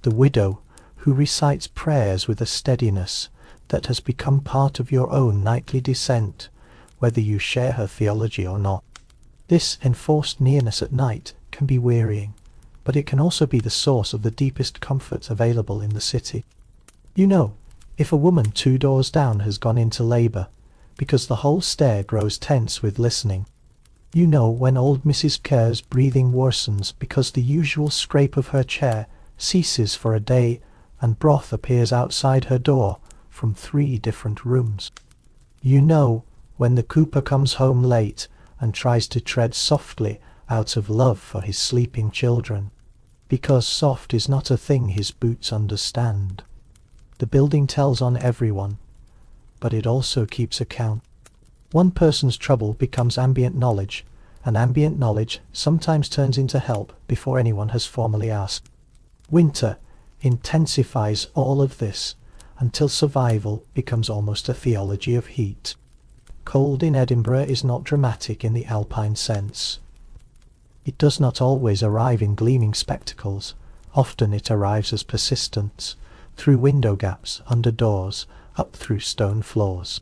the widow who recites prayers with a steadiness that has become part of your own nightly descent, whether you share her theology or not. This enforced nearness at night can be wearying, but it can also be the source of the deepest comfort available in the city. You know, if a woman 2 doors down has gone into labour, because the whole stair grows tense with listening. You know when old Mrs. Kerr's breathing worsens because the usual scrape of her chair ceases for a day and broth appears outside her door from 3 different rooms. You know when the cooper comes home late and tries to tread softly out of love for his sleeping children, because soft is not a thing his boots understand. The building tells on everyone, but it also keeps account. One person's trouble becomes ambient knowledge, and ambient knowledge sometimes turns into help before anyone has formally asked. Winter intensifies all of this until survival becomes almost a theology of heat. Cold in Edinburgh is not dramatic in the alpine sense. It does not always arrive in gleaming spectacles. Often it arrives as persistence, through window gaps, under doors, up through stone floors,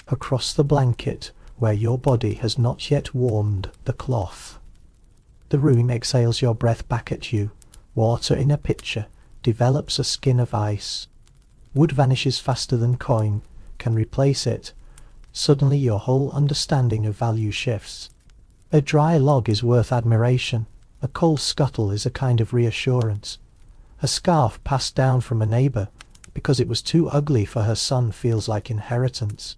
across the blanket where your body has not yet warmed the cloth. The room exhales your breath back at you. Water in a pitcher develops a skin of ice. Wood vanishes faster than coin can replace it. Suddenly your whole understanding of value shifts. A dry log is worth admiration. A coal scuttle is a kind of reassurance. A scarf passed down from a neighbour because it was too ugly for her son feels like inheritance.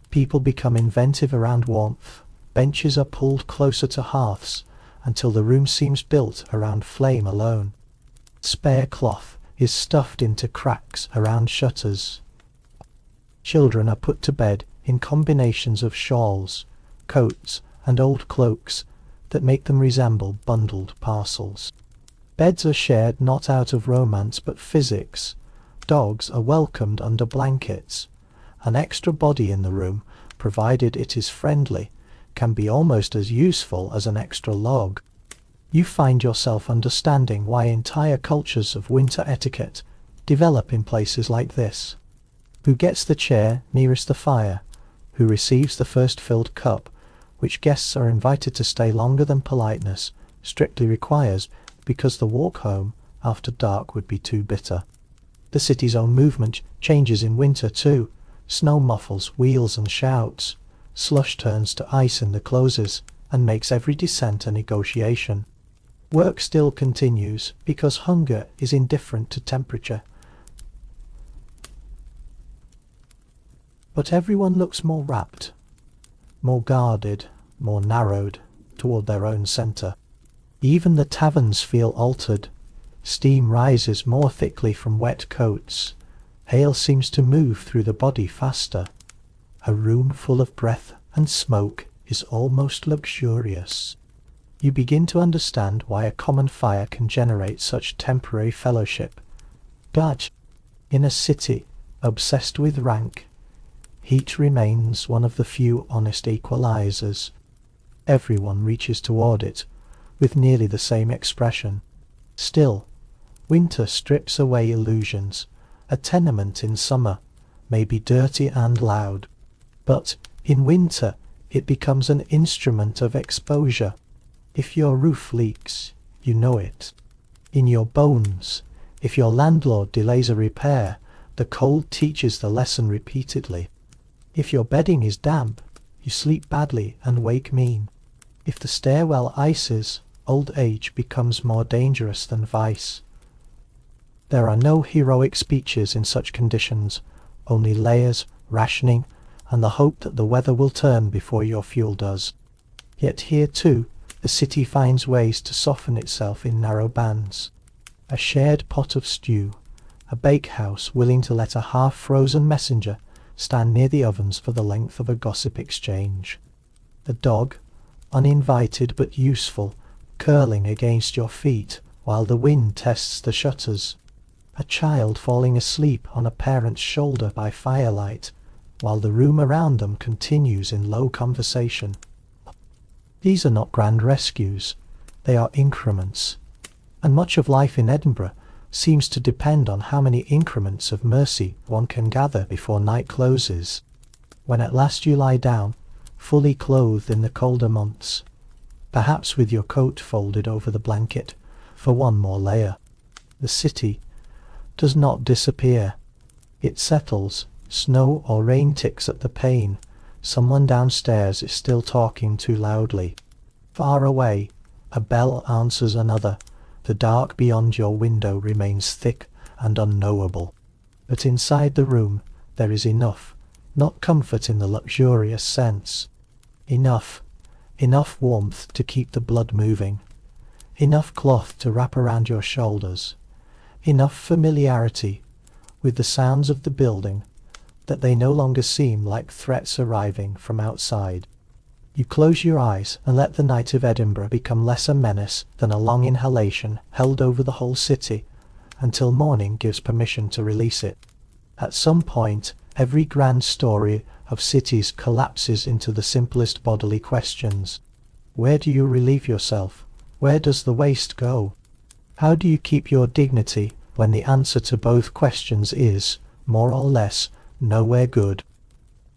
People become inventive around warmth. Benches are pulled closer to hearths until the room seems built around flame alone. Spare cloth is stuffed into cracks around shutters. Children are put to bed in combinations of shawls, coats, and old cloaks that make them resemble bundled parcels. Beds are shared not out of romance but physics. Dogs are welcomed under blankets. An extra body in the room, provided it is friendly, can be almost as useful as an extra log. You find yourself understanding why entire cultures of winter etiquette develop in places like this. Who gets the chair nearest the fire? Who receives the first filled cup, which guests are invited to stay longer than politeness strictly requires, because the walk home after dark would be too bitter. The city's own movement changes in winter too. Snow muffles wheels and shouts. Slush turns to ice in the closes, and makes every descent a negotiation. Work still continues, because hunger is indifferent to temperature. But everyone looks more rapt, more guarded, more narrowed, toward their own centre. Even the taverns feel altered. Steam rises more thickly from wet coats. Ale seems to move through the body faster. A room full of breath and smoke is almost luxurious. You begin to understand why a common fire can generate such temporary fellowship. But in a city obsessed with rank, heat remains one of the few honest equalizers. Everyone reaches toward it with nearly the same expression. Still, winter strips away illusions. A tenement in summer may be dirty and loud, but in winter it becomes an instrument of exposure. If your roof leaks, you know it. In your bones, if your landlord delays a repair, the cold teaches the lesson repeatedly. If your bedding is damp, you sleep badly and wake mean. If the stairwell ices, old age becomes more dangerous than vice. There are no heroic speeches in such conditions, only layers, rationing, and the hope that the weather will turn before your fuel does. Yet here too, the city finds ways to soften itself in narrow bands. A shared pot of stew, a bakehouse willing to let a half-frozen messenger stand near the ovens for the length of a gossip exchange. A dog, uninvited but useful, curling against your feet while the wind tests the shutters. A child falling asleep on a parent's shoulder by firelight, while the room around them continues in low conversation. These are not grand rescues, they are increments, and much of life in Edinburgh seems to depend on how many increments of mercy one can gather before night closes. When at last you lie down, fully clothed in the colder months, perhaps with your coat folded over the blanket for one more layer, the city does not disappear. It settles. Snow or rain ticks at the pane. Someone downstairs is still talking too loudly. Far away, a bell answers another. The dark beyond your window remains thick and unknowable. But inside the room there is enough, not comfort in the luxurious sense. Enough warmth to keep the blood moving. Enough cloth to wrap around your shoulders. Enough familiarity with the sounds of the building that they no longer seem like threats arriving from outside. You close your eyes and let the night of Edinburgh become less a menace than a long inhalation held over the whole city, until morning gives permission to release it. At some point, every grand story of cities collapses into the simplest bodily questions. Where do you relieve yourself? Where does the waste go? How do you keep your dignity when the answer to both questions is, more or less, nowhere good?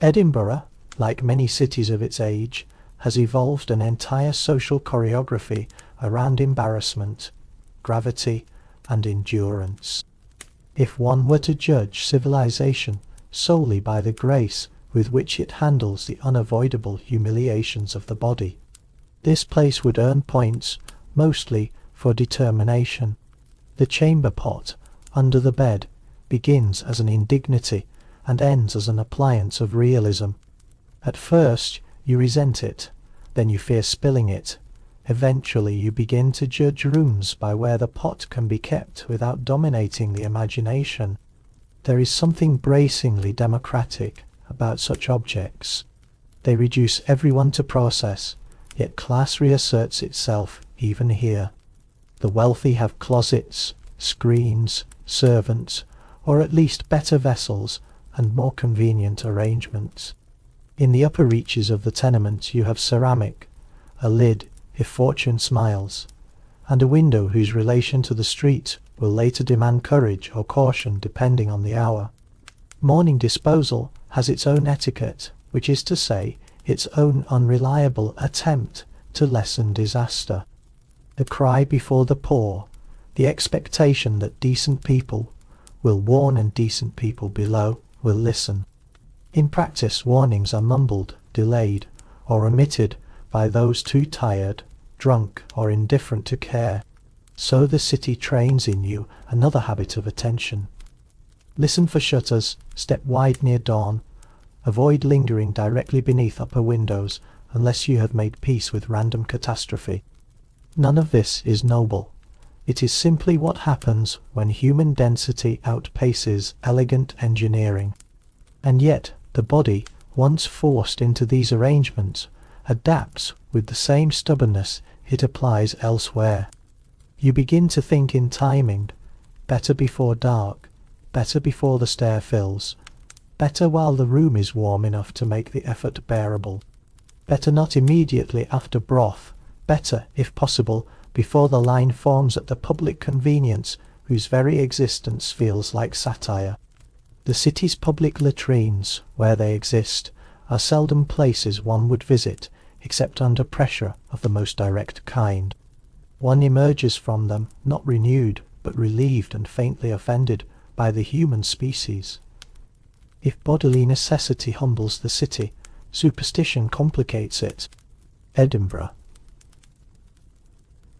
Edinburgh, like many cities of its age, has evolved an entire social choreography around embarrassment, gravity, and endurance. If one were to judge civilization solely by the grace with which it handles the unavoidable humiliations of the body, this place would earn points mostly for determination. The chamber pot under the bed begins as an indignity and ends as an appliance of realism. At first you resent it, then you fear spilling it. Eventually you begin to judge rooms by where the pot can be kept without dominating the imagination. There is something bracingly democratic about such objects. They reduce everyone to process, yet class reasserts itself even here. The wealthy have closets, screens, servants, or at least better vessels and more convenient arrangements. In the upper reaches of the tenement you have ceramic, a lid if fortune smiles, and a window whose relation to the street will later demand courage or caution depending on the hour. Morning disposal has its own etiquette, which is to say, its own unreliable attempt to lessen disaster. The cry before the pour, the expectation that decent people will warn and decent people below will listen. In practice, warnings are mumbled, delayed, or omitted by those too tired, drunk, or indifferent to care. So the city trains in you another habit of attention. Listen for shutters, step wide near dawn, avoid lingering directly beneath upper windows unless you have made peace with random catastrophe. None of this is noble. It is simply what happens when human density outpaces elegant engineering. And yet the body, once forced into these arrangements, adapts with the same stubbornness it applies elsewhere. You begin to think in timing, better before dark, better before the stair fills, better while the room is warm enough to make the effort bearable, better not immediately after broth, better, if possible, before the line forms at the public convenience whose very existence feels like satire. The city's public latrines, where they exist, are seldom places one would visit except under pressure of the most direct kind. One emerges from them not renewed, but relieved and faintly offended by the human species. If bodily necessity humbles the city, superstition complicates it. Edinburgh.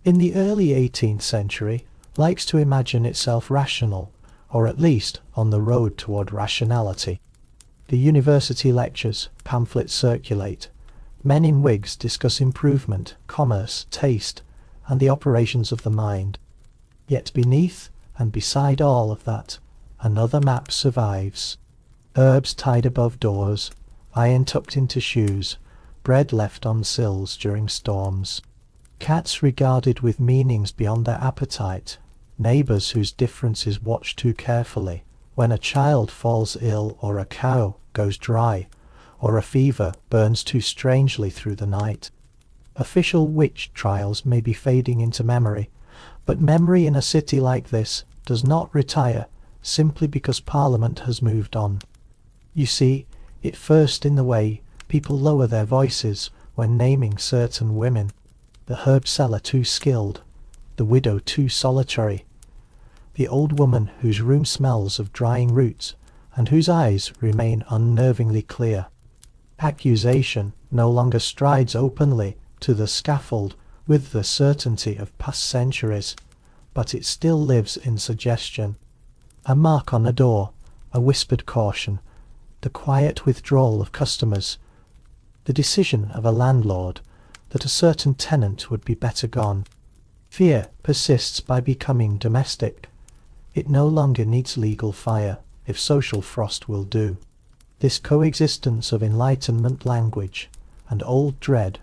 In the early 18th century, likes to imagine itself rational, or at least on the road toward rationality. The university lectures, pamphlets circulate. Men in wigs discuss improvement, commerce, taste, and the operations of the mind. Yet beneath and beside all of that, another map survives. Herbs tied above doors, iron tucked into shoes, bread left on sills during storms. Cats regarded with meanings beyond their appetite, neighbours whose difference is watched too carefully, when a child falls ill or a cow goes dry, or a fever burns too strangely through the night. Official witch trials may be fading into memory, but memory in a city like this does not retire simply because Parliament has moved on. You see, it first in the way people lower their voices when naming certain women. The herb seller too skilled, the widow too solitary, the old woman whose room smells of drying roots and whose eyes remain unnervingly clear. Accusation no longer strides openly to the scaffold with the certainty of past centuries, but it still lives in suggestion. A mark on a door, a whispered caution, the quiet withdrawal of customers, the decision of a landlord that a certain tenant would be better gone. Fear persists by becoming domestic. It no longer needs legal fire, if social frost will do. This coexistence of Enlightenment language and old dread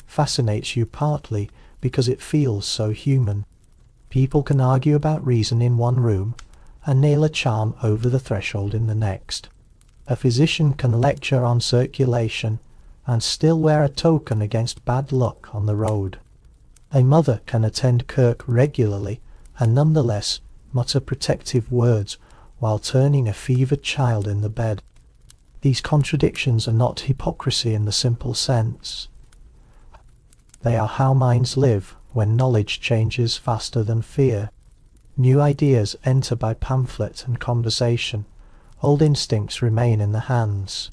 fascinates you partly because it feels so human. People can argue about reason in one room and nail a charm over the threshold in the next. A physician can lecture on circulation and still wear a token against bad luck on the road. A mother can attend kirk regularly and nonetheless mutter protective words while turning a fevered child in the bed. These contradictions are not hypocrisy in the simple sense. They are how minds live when knowledge changes faster than fear. New ideas enter by pamphlet and conversation. Old instincts remain in the hands.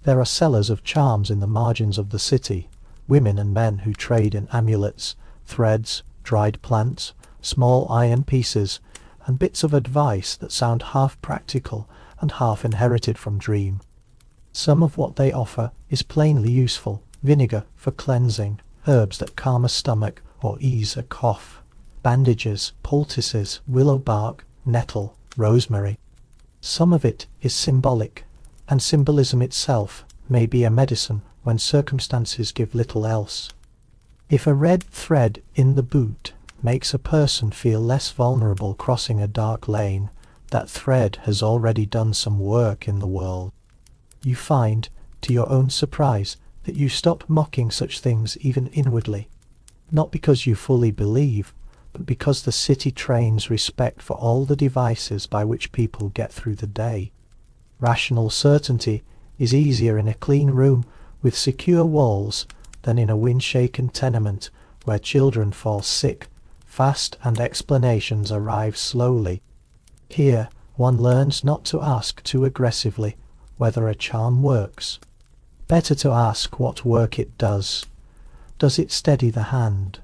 There are sellers of charms in the margins of the city, women and men who trade in amulets, threads, dried plants, small iron pieces, and bits of advice that sound half practical and half inherited from dream. Some of what they offer is plainly useful: vinegar for cleansing, herbs that calm a stomach or ease a cough, bandages, poultices, willow bark, nettle, rosemary. Some of it is symbolic, and symbolism itself may be a medicine when circumstances give little else. If a red thread in the boot makes a person feel less vulnerable crossing a dark lane, that thread has already done some work in the world. You find, to your own surprise, that you stop mocking such things even inwardly, not because you fully believe, but because the city trains respect for all the devices by which people get through the day. Rational certainty is easier in a clean room with secure walls than in a wind-shaken tenement where children fall sick fast and explanations arrive slowly. Here one learns not to ask too aggressively whether a charm works. Better to ask what work it does. Does it steady the hand?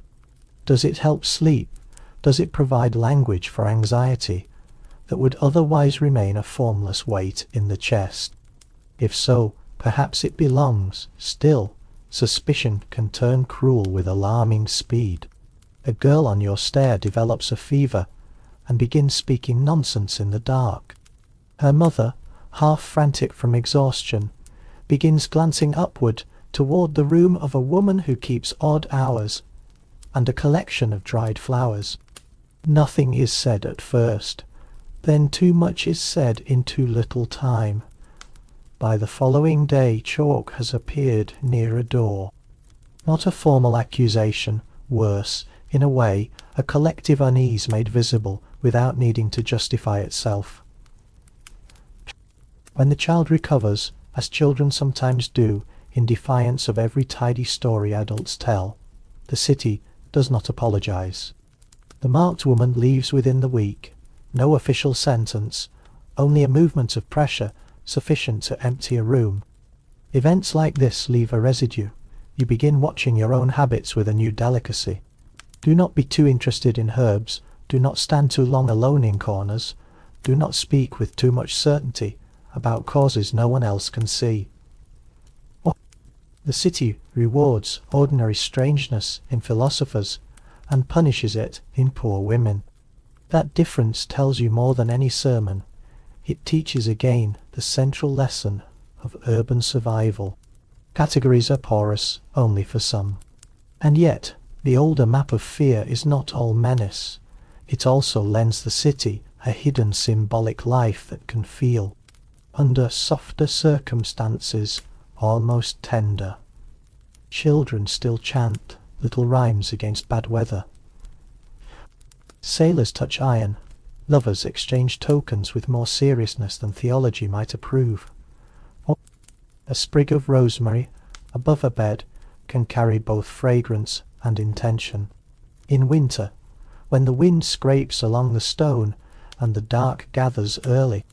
Does it help sleep? Does it provide language for anxiety that would otherwise remain a formless weight in the chest? If so, perhaps it belongs. Still, suspicion can turn cruel with alarming speed. A girl on your stair develops a fever and begins speaking nonsense in the dark. Her mother, half frantic from exhaustion, begins glancing upward toward the room of a woman who keeps odd hours and a collection of dried flowers. Nothing is said at first, then too much is said in too little time. By the following day chalk has appeared near a door. Not a formal accusation, worse, in a way, a collective unease made visible without needing to justify itself. When the child recovers, as children sometimes do, in defiance of every tidy story adults tell, the city does not apologize. The marked woman leaves within the week. No official sentence, only a movement of pressure sufficient to empty a room. Events like this leave a residue. You begin watching your own habits with a new delicacy. Do not be too interested in herbs. Do not stand too long alone in corners. Do not speak with too much certainty about causes no one else can see. The city rewards ordinary strangeness in philosophers and punishes it in poor women. That difference tells you more than any sermon. It teaches again the central lesson of urban survival. Categories are porous only for some. And yet, the older map of fear is not all menace. It also lends the city a hidden symbolic life that can feel, under softer circumstances, almost tender. Children still chant little rhymes against bad weather. Sailors touch iron. Lovers exchange tokens with more seriousness than theology might approve. A sprig of rosemary above a bed can carry both fragrance and intention. In winter, when the wind scrapes along the stone and the dark gathers early,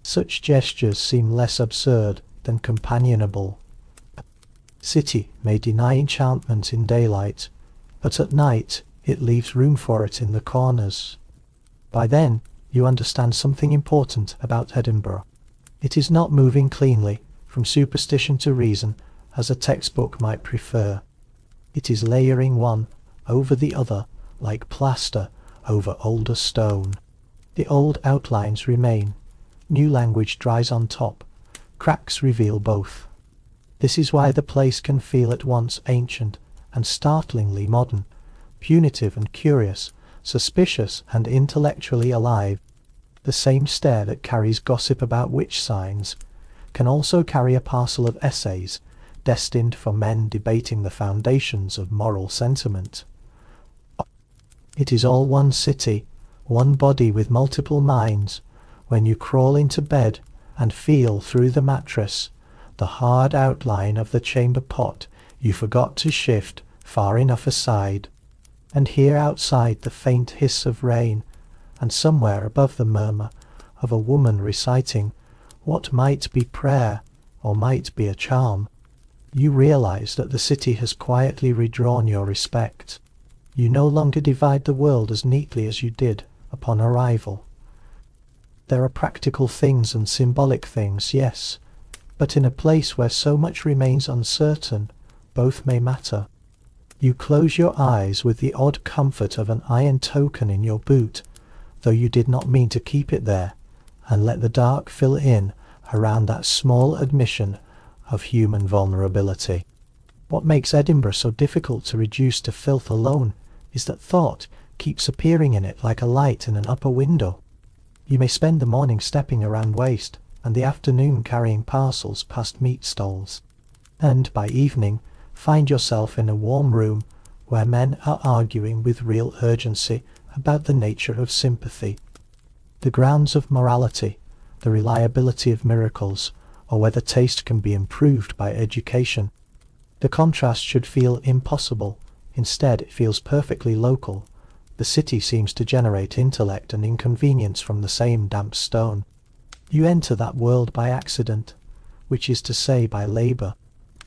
such gestures seem less absurd than companionable. City may deny enchantment in daylight, but at night it leaves room for it in the corners. By then you understand something important about Edinburgh. It is not moving cleanly from superstition to reason as a textbook might prefer. It is layering one over the other like plaster over older stone. The old outlines remain. New language dries on top. Cracks reveal both. This is why the place can feel at once ancient and startlingly modern, punitive and curious, suspicious and intellectually alive. The same stair that carries gossip about witch signs can also carry a parcel of essays destined for men debating the foundations of moral sentiment. It is all one city, one body with multiple minds. When you crawl into bed and feel through the mattress the hard outline of the chamber pot you forgot to shift far enough aside, and hear outside the faint hiss of rain, and somewhere above the murmur of a woman reciting what might be prayer or might be a charm, you realize that the city has quietly redrawn your respect. You no longer divide the world as neatly as you did upon arrival. There are practical things and symbolic things, yes, but in a place where so much remains uncertain, both may matter. You close your eyes with the odd comfort of an iron token in your boot, though you did not mean to keep it there, and let the dark fill in around that small admission of human vulnerability. What makes Edinburgh so difficult to reduce to filth alone is that thought keeps appearing in it like a light in an upper window. You may spend the morning stepping around waste, and the afternoon carrying parcels past meat stalls, and by evening find yourself in a warm room where men are arguing with real urgency about the nature of sympathy, the grounds of morality, the reliability of miracles, or whether taste can be improved by education. The contrast should feel impossible. Instead, it feels perfectly local. The city seems to generate intellect and inconvenience from the same damp stone. You enter that world by accident, which is to say by labour.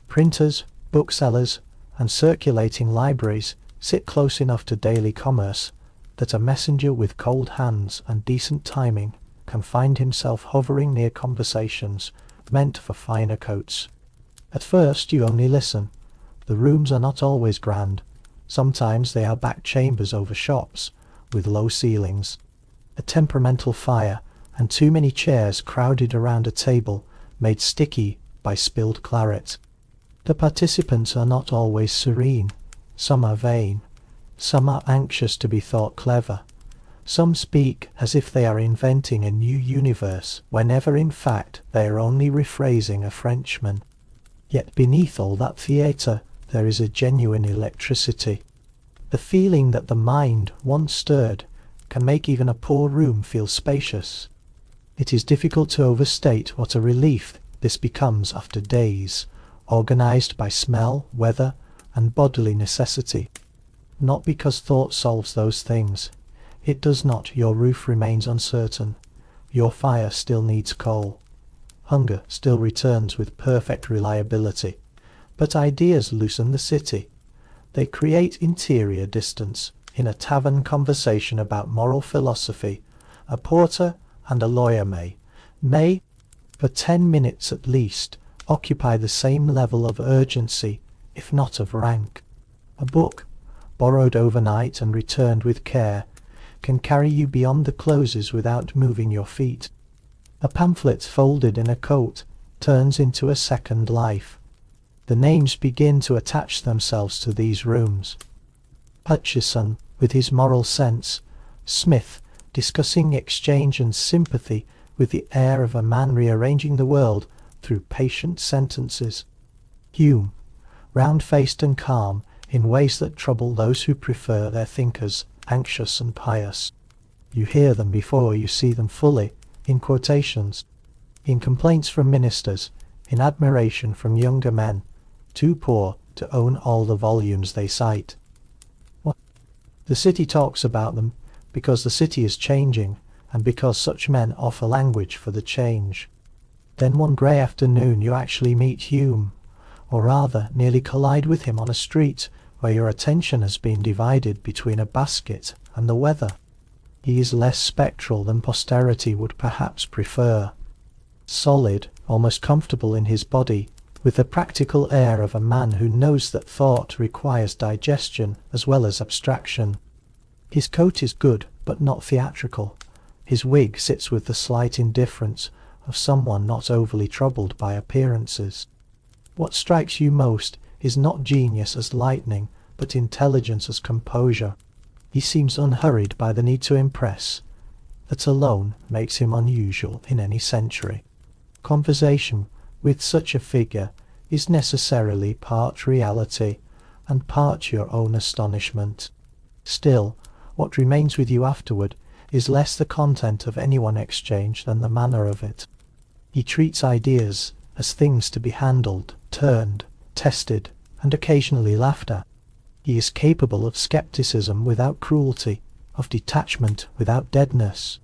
Printers, booksellers, and circulating libraries sit close enough to daily commerce that a messenger with cold hands and decent timing can find himself hovering near conversations meant for finer coats. At first you only listen. The rooms are not always grand. Sometimes they are back chambers over shops, with low ceilings, a temperamental fire, and too many chairs crowded around a table made sticky by spilled claret. The participants are not always serene. Some are vain. Some are anxious to be thought clever. Some speak as if they are inventing a new universe, whenever in fact they are only rephrasing a Frenchman. Yet beneath all that theatre there is a genuine electricity. The feeling that the mind, once stirred, can make even a poor room feel spacious. It is difficult to overstate what a relief this becomes after days, organised by smell, weather, and bodily necessity. Not because thought solves those things. It does not. Your roof remains uncertain. Your fire still needs coal. Hunger still returns with perfect reliability. But ideas loosen the city. They create interior distance. In a tavern conversation about moral philosophy, a porter and a lawyer may, for 10 minutes at least, occupy the same level of urgency, if not of rank. A book, borrowed overnight and returned with care, can carry you beyond the closes without moving your feet. A pamphlet folded in a coat turns into a second life. The names begin to attach themselves to these rooms. Hutcheson, with his moral sense, Smith, discussing exchange and sympathy with the air of a man rearranging the world through patient sentences. Hume, round-faced and calm in ways that trouble those who prefer their thinkers anxious and pious. You hear them before you see them fully, in quotations, in complaints from ministers, in admiration from younger men, too poor to own all the volumes they cite. The city talks about them because the city is changing, and because such men offer language for the change. Then one grey afternoon you actually meet Hume, or rather nearly collide with him on a street where your attention has been divided between a basket and the weather. He is less spectral than posterity would perhaps prefer. Solid, almost comfortable in his body, with the practical air of a man who knows that thought requires digestion as well as abstraction. His coat is good, but not theatrical. His wig sits with the slight indifference of someone not overly troubled by appearances. What strikes you most is not genius as lightning, but intelligence as composure. He seems unhurried by the need to impress. That alone makes him unusual in any century. Conversation with such a figure is necessarily part reality and part your own astonishment. Still, what remains with you afterward is less the content of any one exchange than the manner of it. He treats ideas as things to be handled, turned, tested, and occasionally laughed at. He is capable of scepticism without cruelty, of detachment without deadness.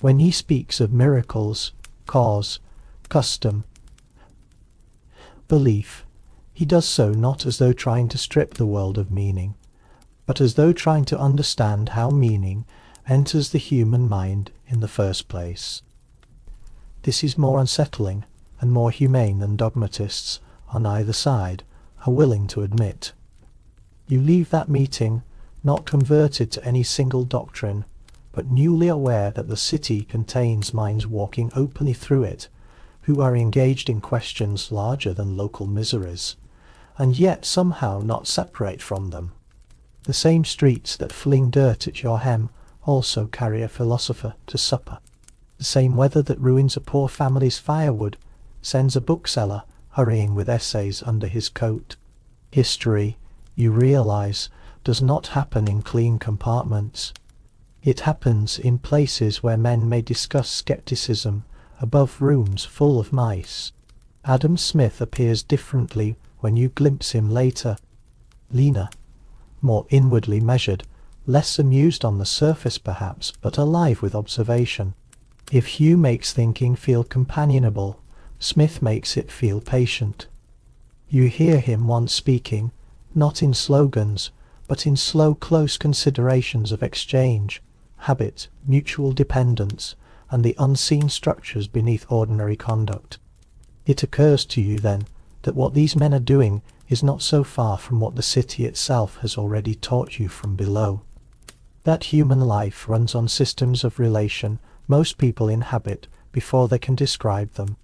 When he speaks of miracles, cause, custom, belief, he does so not as though trying to strip the world of meaning, but as though trying to understand how meaning enters the human mind in the first place. This is more unsettling and more humane than dogmatists on either side are willing to admit. You leave that meeting not converted to any single doctrine, but newly aware that the city contains minds walking openly through it, who are engaged in questions larger than local miseries, and yet somehow not separate from them. The same streets that fling dirt at your hem also carry a philosopher to supper. The same weather that ruins a poor family's firewood sends a bookseller hurrying with essays under his coat. History, you realize, does not happen in clean compartments. It happens in places where men may discuss skepticism, above rooms full of mice. Adam Smith appears differently when you glimpse him later. Leaner, more inwardly measured, less amused on the surface perhaps, but alive with observation. If Hugh makes thinking feel companionable, Smith makes it feel patient. You hear him once speaking, not in slogans, but in slow, close considerations of exchange, habit, mutual dependence, and the unseen structures beneath ordinary conduct. It occurs to you then that what these men are doing is not so far from what the city itself has already taught you from below. That human life runs on systems of relation most people inhabit before they can describe them.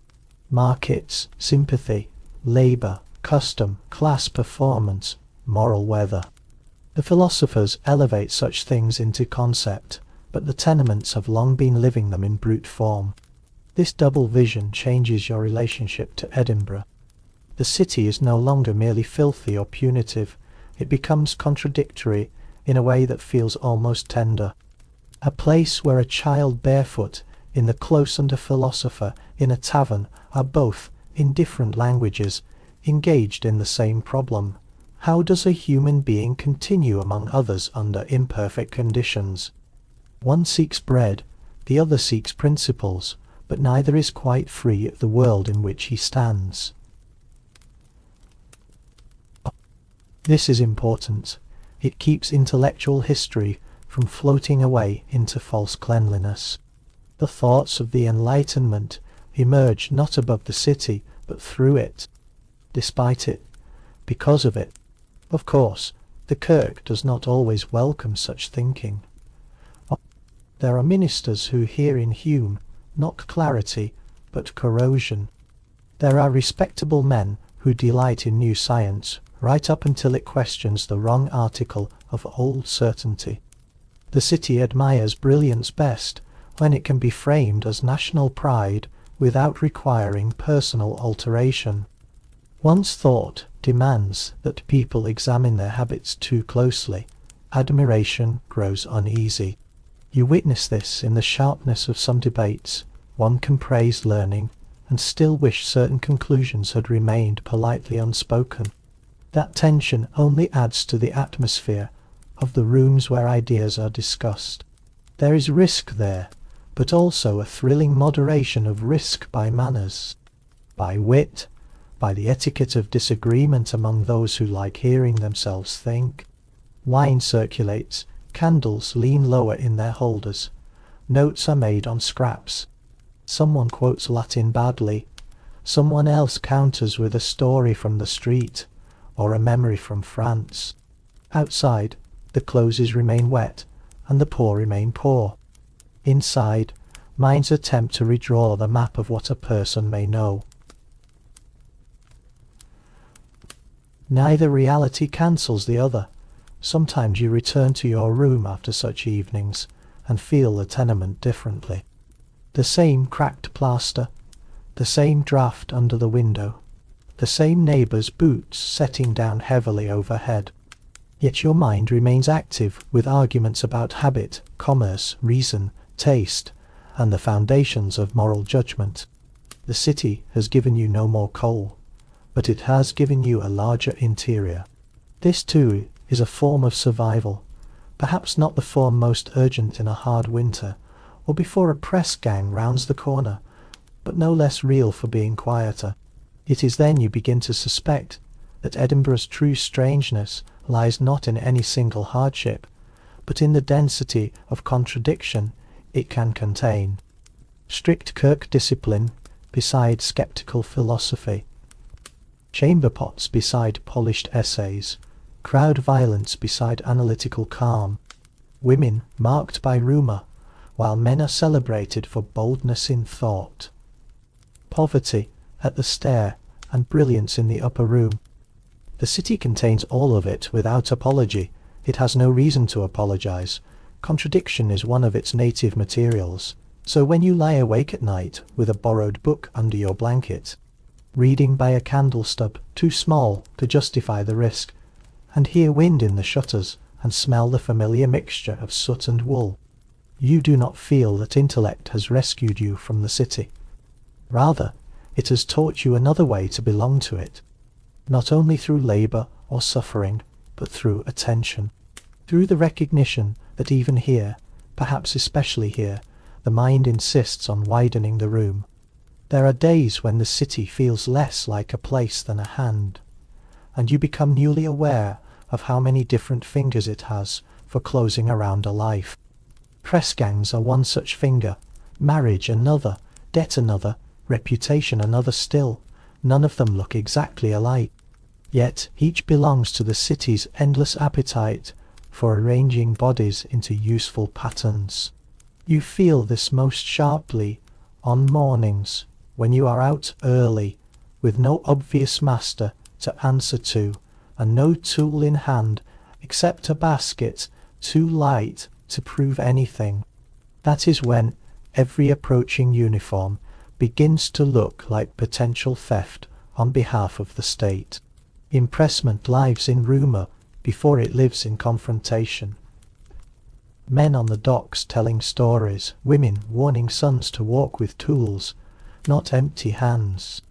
Markets, sympathy, labour, custom, class performance, moral weather. The philosophers elevate such things into concept, but the tenements have long been living them in brute form. This double vision changes your relationship to Edinburgh. The city is no longer merely filthy or punitive, it becomes contradictory in a way that feels almost tender. A place where a child barefoot in the close and a philosopher in a tavern are both, in different languages, engaged in the same problem. How does a human being continue among others under imperfect conditions? One seeks bread, the other seeks principles, but neither is quite free of the world in which he stands. This is important. It keeps intellectual history from floating away into false cleanliness. The thoughts of the Enlightenment emerge not above the city, but through it, despite it, because of it. Of course, the Kirk does not always welcome such thinking. There are ministers who hear in Hume not clarity, but corrosion. There are respectable men who delight in new science, right up until it questions the wrong article of old certainty. The city admires brilliance best when it can be framed as national pride without requiring personal alteration. Once thought demands that people examine their habits too closely, admiration grows uneasy. You witness this in the sharpness of some debates. One can praise learning and still wish certain conclusions had remained politely unspoken. That tension only adds to the atmosphere of the rooms where ideas are discussed. There is risk there, but also a thrilling moderation of risk by manners, by wit, by the etiquette of disagreement among those who like hearing themselves think. Wine circulates, candles lean lower in their holders, notes are made on scraps. Someone quotes Latin badly, someone else counters with a story from the street, or a memory from France. Outside, the clothes remain wet, and the poor remain poor. Inside, minds attempt to redraw the map of what a person may know. Neither reality cancels the other. Sometimes you return to your room after such evenings, and feel the tenement differently. The same cracked plaster, the same draught under the window, the same neighbour's boots setting down heavily overhead. Yet your mind remains active with arguments about habit, commerce, reason, taste, and the foundations of moral judgment. The city has given you no more coal, but it has given you a larger interior. This too is a form of survival, perhaps not the form most urgent in a hard winter, or before a press gang rounds the corner, but no less real for being quieter. It is then you begin to suspect that Edinburgh's true strangeness lies not in any single hardship, but in the density of contradiction it can contain. Strict Kirk discipline beside sceptical philosophy, chamber pots beside polished essays, crowd violence beside analytical calm, women marked by rumour, while men are celebrated for boldness in thought, poverty at the stair and brilliance in the upper room. The city contains all of it without apology. It has no reason to apologize. Contradiction is one of its native materials. So when you lie awake at night with a borrowed book under your blanket, reading by a candle stub too small to justify the risk, and hear wind in the shutters and smell the familiar mixture of soot and wool, you do not feel that intellect has rescued you from the city. Rather, it has taught you another way to belong to it, not only through labour or suffering, but through attention, through the recognition that even here, perhaps especially here, the mind insists on widening the room. There are days when the city feels less like a place than a hand, and you become newly aware of how many different fingers it has for closing around a life. Press gangs are one such finger, marriage another, debt another, reputation another still. None of them look exactly alike. Yet each belongs to the city's endless appetite for arranging bodies into useful patterns. You feel this most sharply on mornings when you are out early, with no obvious master to answer to, and no tool in hand except a basket too light to prove anything. That is when every approaching uniform begins to look like potential theft on behalf of the state. Impressment lives in rumour before it lives in confrontation. Men on the docks telling stories, women warning sons to walk with tools, not empty hands.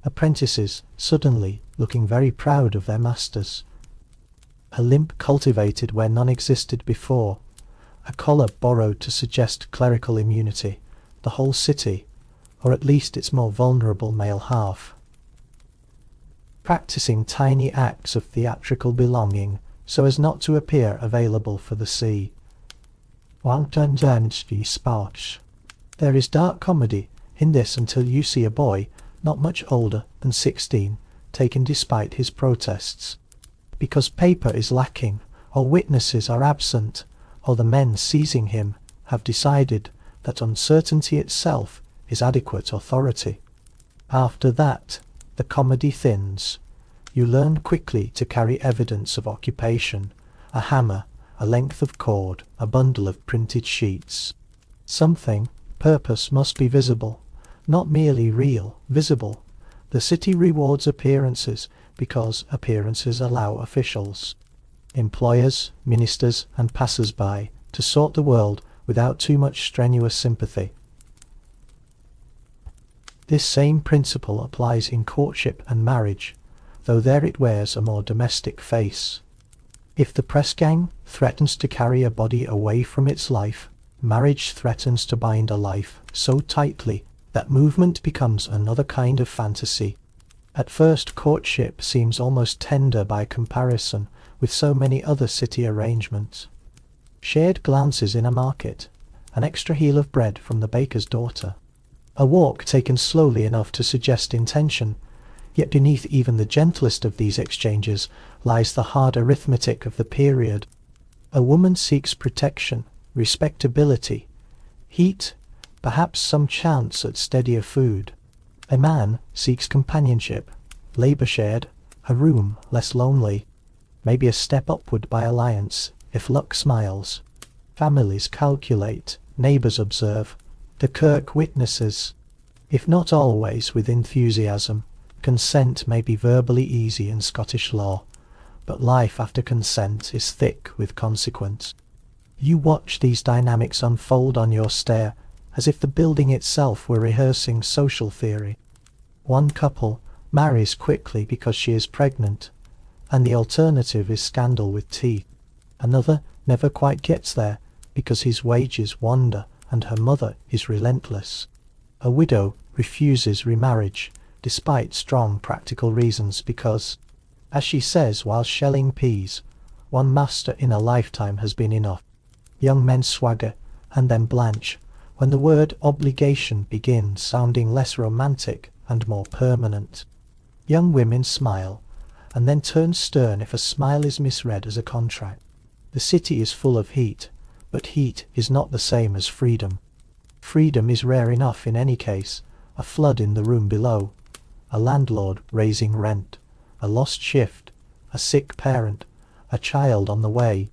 Apprentices suddenly looking very proud of their masters. A limp cultivated where none existed before, a collar borrowed to suggest clerical immunity, the whole city, or at least its more vulnerable male half, practising tiny acts of theatrical belonging so as not to appear available for the sea. There is dark comedy in this until you see a boy, not much older than 16, taken despite his protests. Because paper is lacking, or witnesses are absent, or the men seizing him have decided that uncertainty itself is adequate authority. After that, the comedy thins. You learn quickly to carry evidence of occupation, a hammer, a length of cord, a bundle of printed sheets. Something, purpose must be visible, not merely real, visible. The city rewards appearances because appearances allow officials, employers, ministers, and passers-by to sort the world without too much strenuous sympathy. This same principle applies in courtship and marriage, though there it wears a more domestic face. If the press gang threatens to carry a body away from its life, marriage threatens to bind a life so tightly that movement becomes another kind of fantasy. At first, courtship seems almost tender by comparison with so many other city arrangements. Shared glances in a market, an extra heel of bread from the baker's daughter, a walk taken slowly enough to suggest intention, yet beneath even the gentlest of these exchanges lies the hard arithmetic of the period. A woman seeks protection, respectability, heat, perhaps some chance at steadier food. A man seeks companionship, labour shared, a room less lonely, maybe a step upward by alliance, if luck smiles. Families calculate, neighbours observe, the kirk witnesses. If not always with enthusiasm, consent may be verbally easy in Scottish law, but life after consent is thick with consequence. You watch these dynamics unfold on your stair, as if the building itself were rehearsing social theory. One couple marries quickly because she is pregnant, and the alternative is scandal with teeth. Another never quite gets there because his wages wander and her mother is relentless. A widow refuses remarriage despite strong practical reasons because, as she says while shelling peas, one master in a lifetime has been enough. Young men swagger and then blanch when the word obligation begins sounding less romantic and more permanent. Young women smile and then turn stern if a smile is misread as a contract. The city is full of heat, but heat is not the same as freedom. Freedom is rare enough in any case, a flood in the room below, a landlord raising rent, a lost shift, a sick parent, a child on the way.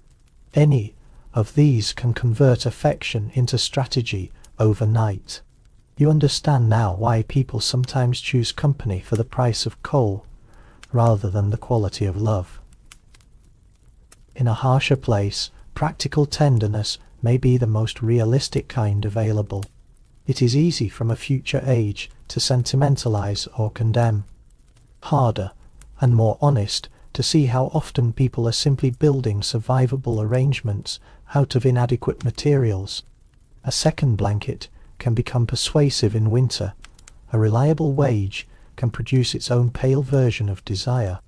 Any of these can convert affection into strategy overnight. You understand now why people sometimes choose company for the price of coal, rather than the quality of love. In a harsher place, practical tenderness may be the most realistic kind available. It is easy from a future age to sentimentalize or condemn. Harder and more honest to see how often people are simply building survivable arrangements out of inadequate materials. A second blanket can become persuasive in winter. A reliable wage can produce its own pale version of desire.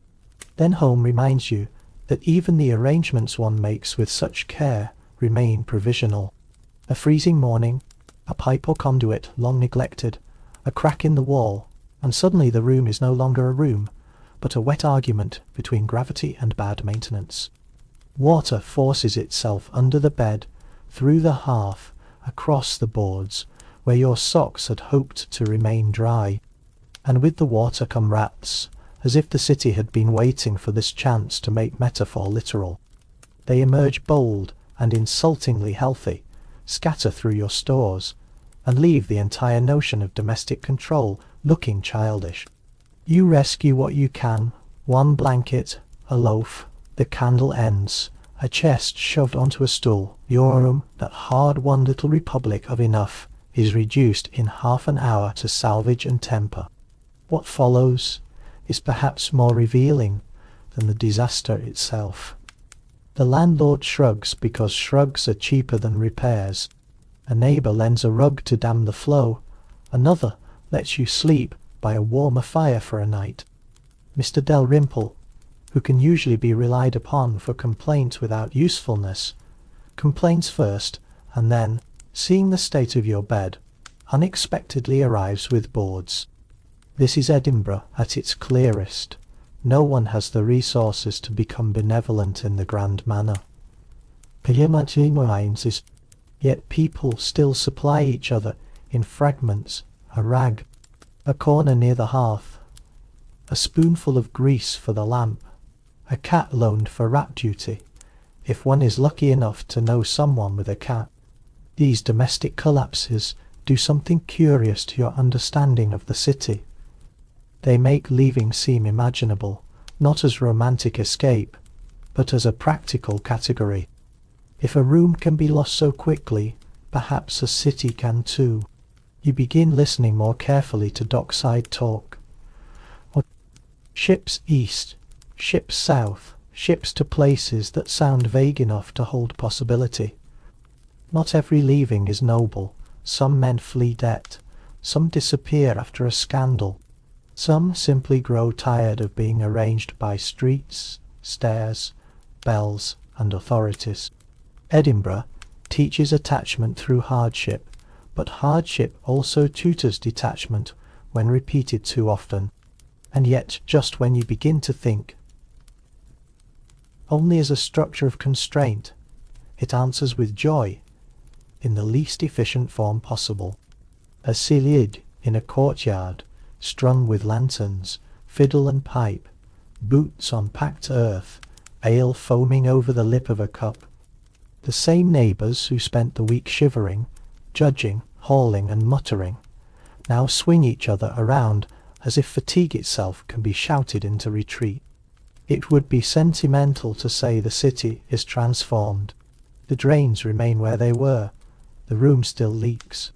Then home reminds you that even the arrangements one makes with such care remain provisional. A freezing morning, a pipe or conduit long neglected, a crack in the wall, and suddenly the room is no longer a room, but a wet argument between gravity and bad maintenance. Water forces itself under the bed, through the hearth, across the boards, where your socks had hoped to remain dry. And with the water come rats, as if the city had been waiting for this chance to make metaphor literal. They emerge bold and insultingly healthy, scatter through your stores, and leave the entire notion of domestic control looking childish. You rescue what you can, one blanket, a loaf, the candle ends, a chest shoved onto a stool. Your room, that hard-won little republic of enough, is reduced in half an hour to salvage and temper. What follows is perhaps more revealing than the disaster itself. The landlord shrugs because shrugs are cheaper than repairs. A neighbour lends a rug to dam the flow. Another lets you sleep by a warmer fire for a night. Mr. Dalrymple, who can usually be relied upon for complaint without usefulness, complains first, and then, seeing the state of your bed, unexpectedly arrives with boards. This is Edinburgh at its clearest. No one has the resources to become benevolent in the grand manner. Yet people still supply each other in fragments, a rag, a corner near the hearth, a spoonful of grease for the lamp, a cat loaned for rat duty, if one is lucky enough to know someone with a cat. These domestic collapses do something curious to your understanding of the city. They make leaving seem imaginable, not as romantic escape, but as a practical category. If a room can be lost so quickly, perhaps a city can too. You begin listening more carefully to dockside talk. Ships east, ships south, ships to places that sound vague enough to hold possibility. Not every leaving is noble. Some men flee debt, some disappear after a scandal, some simply grow tired of being arranged by streets, stairs, bells, and authorities. Edinburgh teaches attachment through hardship, but hardship also tutors detachment when repeated too often. And yet, just when you begin to think only as a structure of constraint, it answers with joy, in the least efficient form possible. A cillid in a courtyard, strung with lanterns, fiddle and pipe, boots on packed earth, ale foaming over the lip of a cup. The same neighbours who spent the week shivering, judging, hauling and muttering, now swing each other around as if fatigue itself can be shouted into retreat. It would be sentimental to say the city is transformed. The drains remain where they were, the room still leaks,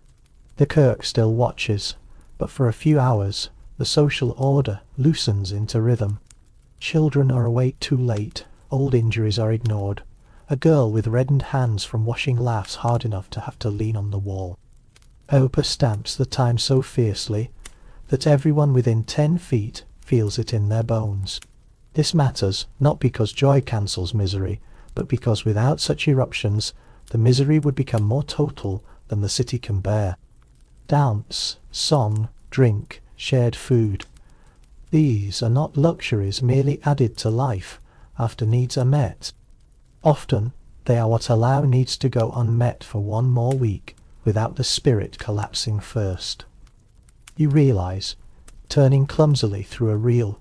the kirk still watches, but for a few hours the social order loosens into rhythm. Children are awake too late, old injuries are ignored. A girl with reddened hands from washing laughs hard enough to have to lean on the wall. Opus stamps the time so fiercely that everyone within 10 feet feels it in their bones. This matters not because joy cancels misery, but because without such eruptions the misery would become more total than the city can bear. Dance, song, drink, shared food. These are not luxuries merely added to life after needs are met. Often they are what allow needs to go unmet for one more week without the spirit collapsing first. You realize, turning clumsily through a reel,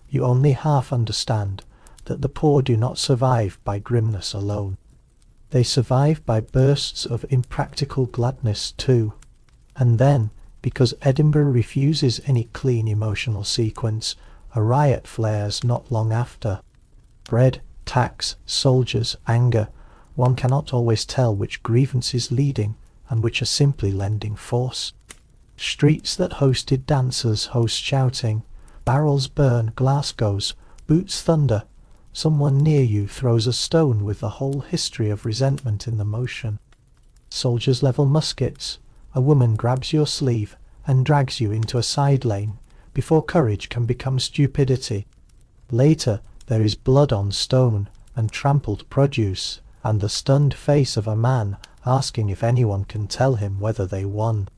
you only half understand that the poor do not survive by grimness alone. They survive by bursts of impractical gladness too. And then, because Edinburgh refuses any clean emotional sequence, a riot flares not long after. Bread, tax, soldiers, anger, one cannot always tell which grievance is leading and which are simply lending force. Streets that hosted dancers host shouting, barrels burn, glass goes, boots thunder. Someone near you throws a stone with the whole history of resentment in the motion. Soldiers level muskets. A woman grabs your sleeve and drags you into a side lane before courage can become stupidity. Later there is blood on stone and trampled produce, and the stunned face of a man asking if anyone can tell him whether they won.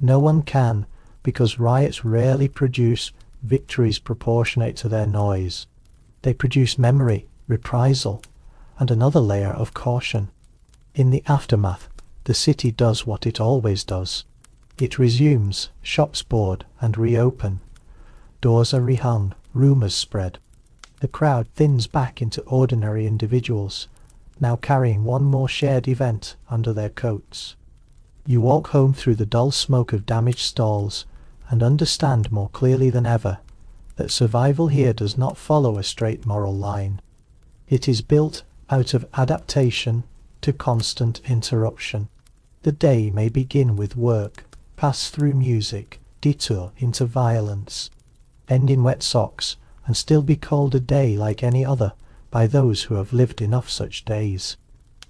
No one can, because riots rarely produce victories proportionate to their noise. They produce memory, reprisal, and another layer of caution. In the aftermath, the city does what it always does. It resumes, shops board and reopen. Doors are rehung, rumours spread. The crowd thins back into ordinary individuals, now carrying one more shared event under their coats. You walk home through the dull smoke of damaged stalls and understand more clearly than ever that survival here does not follow a straight moral line. It is built out of adaptation to constant interruption. The day may begin with work, pass through music, detour into violence, end in wet socks, and still be called a day like any other by those who have lived enough such days.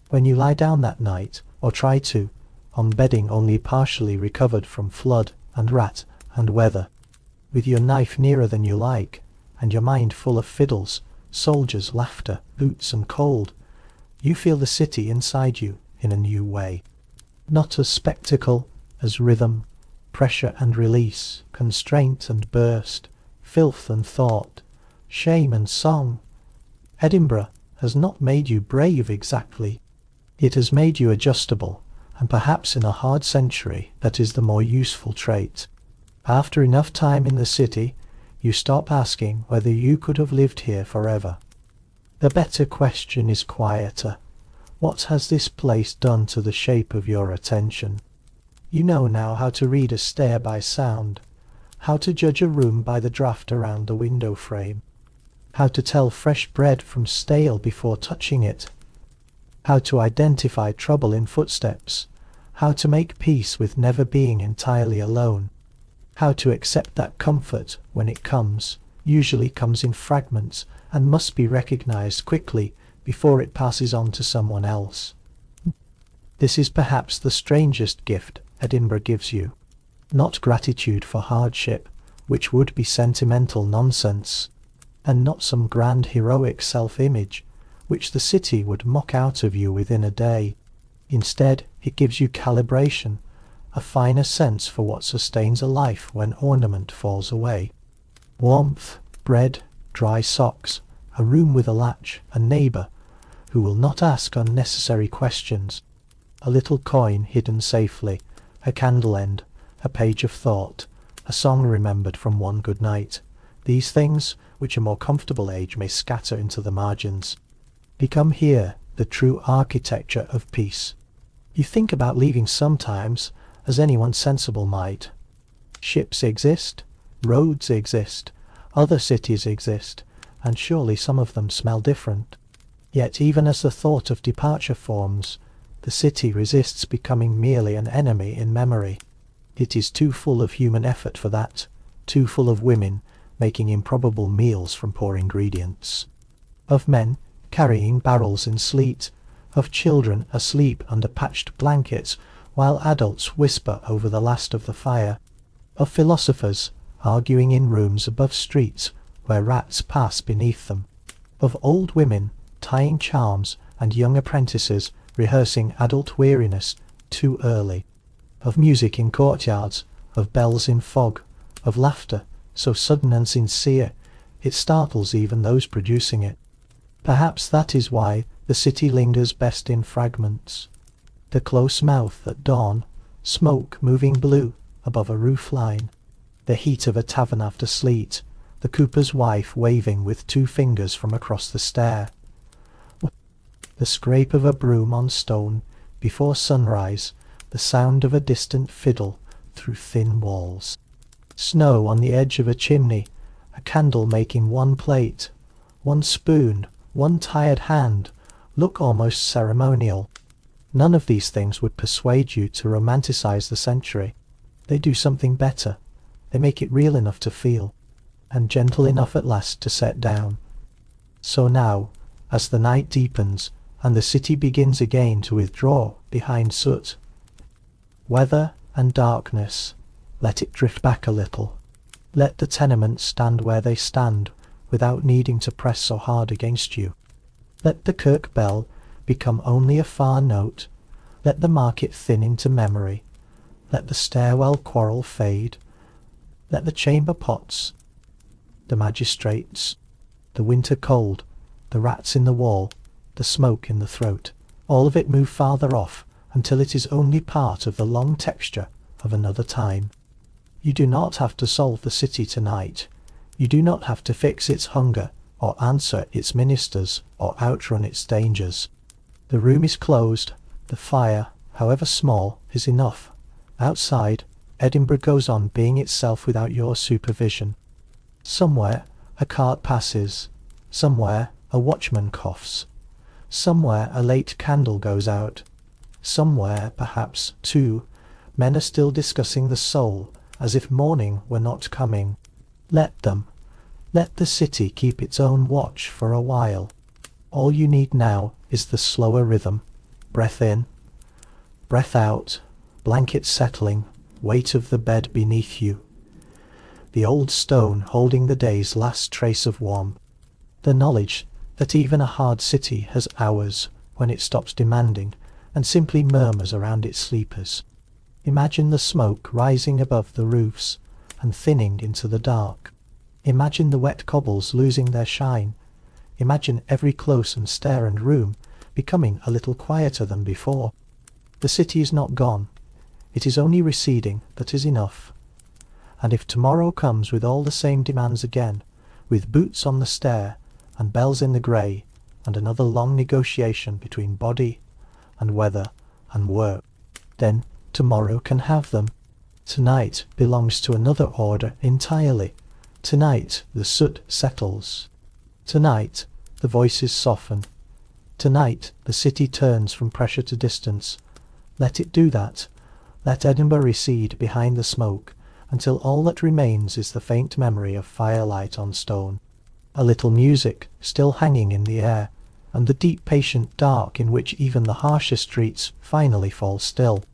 When you lie down that night, or try to, on bedding only partially recovered from flood and rat and weather, with your knife nearer than you like, and your mind full of fiddles, soldiers, laughter, boots and cold, you feel the city inside you in a new way. Not as spectacle, as rhythm, pressure and release, constraint and burst, filth and thought, shame and song. Edinburgh has not made you brave exactly. It has made you adjustable, and perhaps in a hard century that is the more useful trait. After enough time in the city, you stop asking whether you could have lived here forever. The better question is quieter. What has this place done to the shape of your attention? You know now how to read a stair by sound, how to judge a room by the draught around the window frame, how to tell fresh bread from stale before touching it, how to identify trouble in footsteps, how to make peace with never being entirely alone, how to accept that comfort, when it comes, usually comes in fragments and must be recognized quickly before it passes on to someone else. This is perhaps the strangest gift Edinburgh gives you. Not gratitude for hardship, which would be sentimental nonsense, and not some grand heroic self-image, which the city would mock out of you within a day. Instead, it gives you calibration, a finer sense for what sustains a life when ornament falls away. Warmth, bread, dry socks, a room with a latch, a neighbour who will not ask unnecessary questions, a little coin hidden safely, a candle end, a page of thought, a song remembered from one good night. These things, which a more comfortable age may scatter into the margins, become here the true architecture of peace. You think about leaving sometimes, as anyone sensible might. Ships exist, roads exist, other cities exist, and surely some of them smell different. Yet even as the thought of departure forms, the city resists becoming merely an enemy in memory. It is too full of human effort for that, too full of women making improbable meals from poor ingredients, of men carrying barrels in sleet, of children asleep under patched blankets while adults whisper over the last of the fire, of philosophers arguing in rooms above streets where rats pass beneath them, of old women tying charms and young apprentices rehearsing adult weariness too early, of music in courtyards, of bells in fog, of laughter so sudden and sincere it startles even those producing it. Perhaps that is why the city lingers best in fragments. The close mouth at dawn, smoke moving blue above a roof line, the heat of a tavern after sleet, the cooper's wife waving with 2 fingers from across the stair, the scrape of a broom on stone before sunrise, the sound of a distant fiddle through thin walls, snow on the edge of a chimney, a candle making 1 plate, 1 spoon, 1 tired hand, look almost ceremonial. None of these things would persuade you to romanticize the century. They do something better. They make it real enough to feel, and gentle enough at last to set down. So now, as the night deepens, and the city begins again to withdraw behind soot, weather and darkness, let it drift back a little. Let the tenements stand where they stand, without needing to press so hard against you. Let the kirk bell become only a far note. Let the market thin into memory. Let the stairwell quarrel fade. Let the chamber pots, the magistrates, the winter cold, the rats in the wall, the smoke in the throat, all of it move farther off until it is only part of the long texture of another time. You do not have to solve the city tonight. You do not have to fix its hunger, or answer its ministers, or outrun its dangers. The room is closed. The fire, however small, is enough. Outside, Edinburgh goes on being itself without your supervision. Somewhere a cart passes. Somewhere a watchman coughs. Somewhere a late candle goes out. Somewhere, perhaps, too, men are still discussing the soul, as if morning were not coming. Let them. Let the city keep its own watch for a while. All you need now is the slower rhythm. Breath in, breath out, blanket settling, weight of the bed beneath you. The old stone holding the day's last trace of warmth. The knowledge that even a hard city has hours when it stops demanding and simply murmurs around its sleepers. Imagine the smoke rising above the roofs and thinning into the dark. Imagine the wet cobbles losing their shine. Imagine every close and stair and room becoming a little quieter than before. The city is not gone. It is only receding. That is enough. And if tomorrow comes with all the same demands again, with boots on the stair and bells in the grey, and another long negotiation between body and weather and work, then tomorrow can have them. Tonight belongs to another order entirely. Tonight the soot settles. Tonight the voices soften. Tonight the city turns from pressure to distance. Let it do that. Let Edinburgh recede behind the smoke until all that remains is the faint memory of firelight on stone, a little music still hanging in the air, and the deep patient dark in which even the harshest streets finally fall still.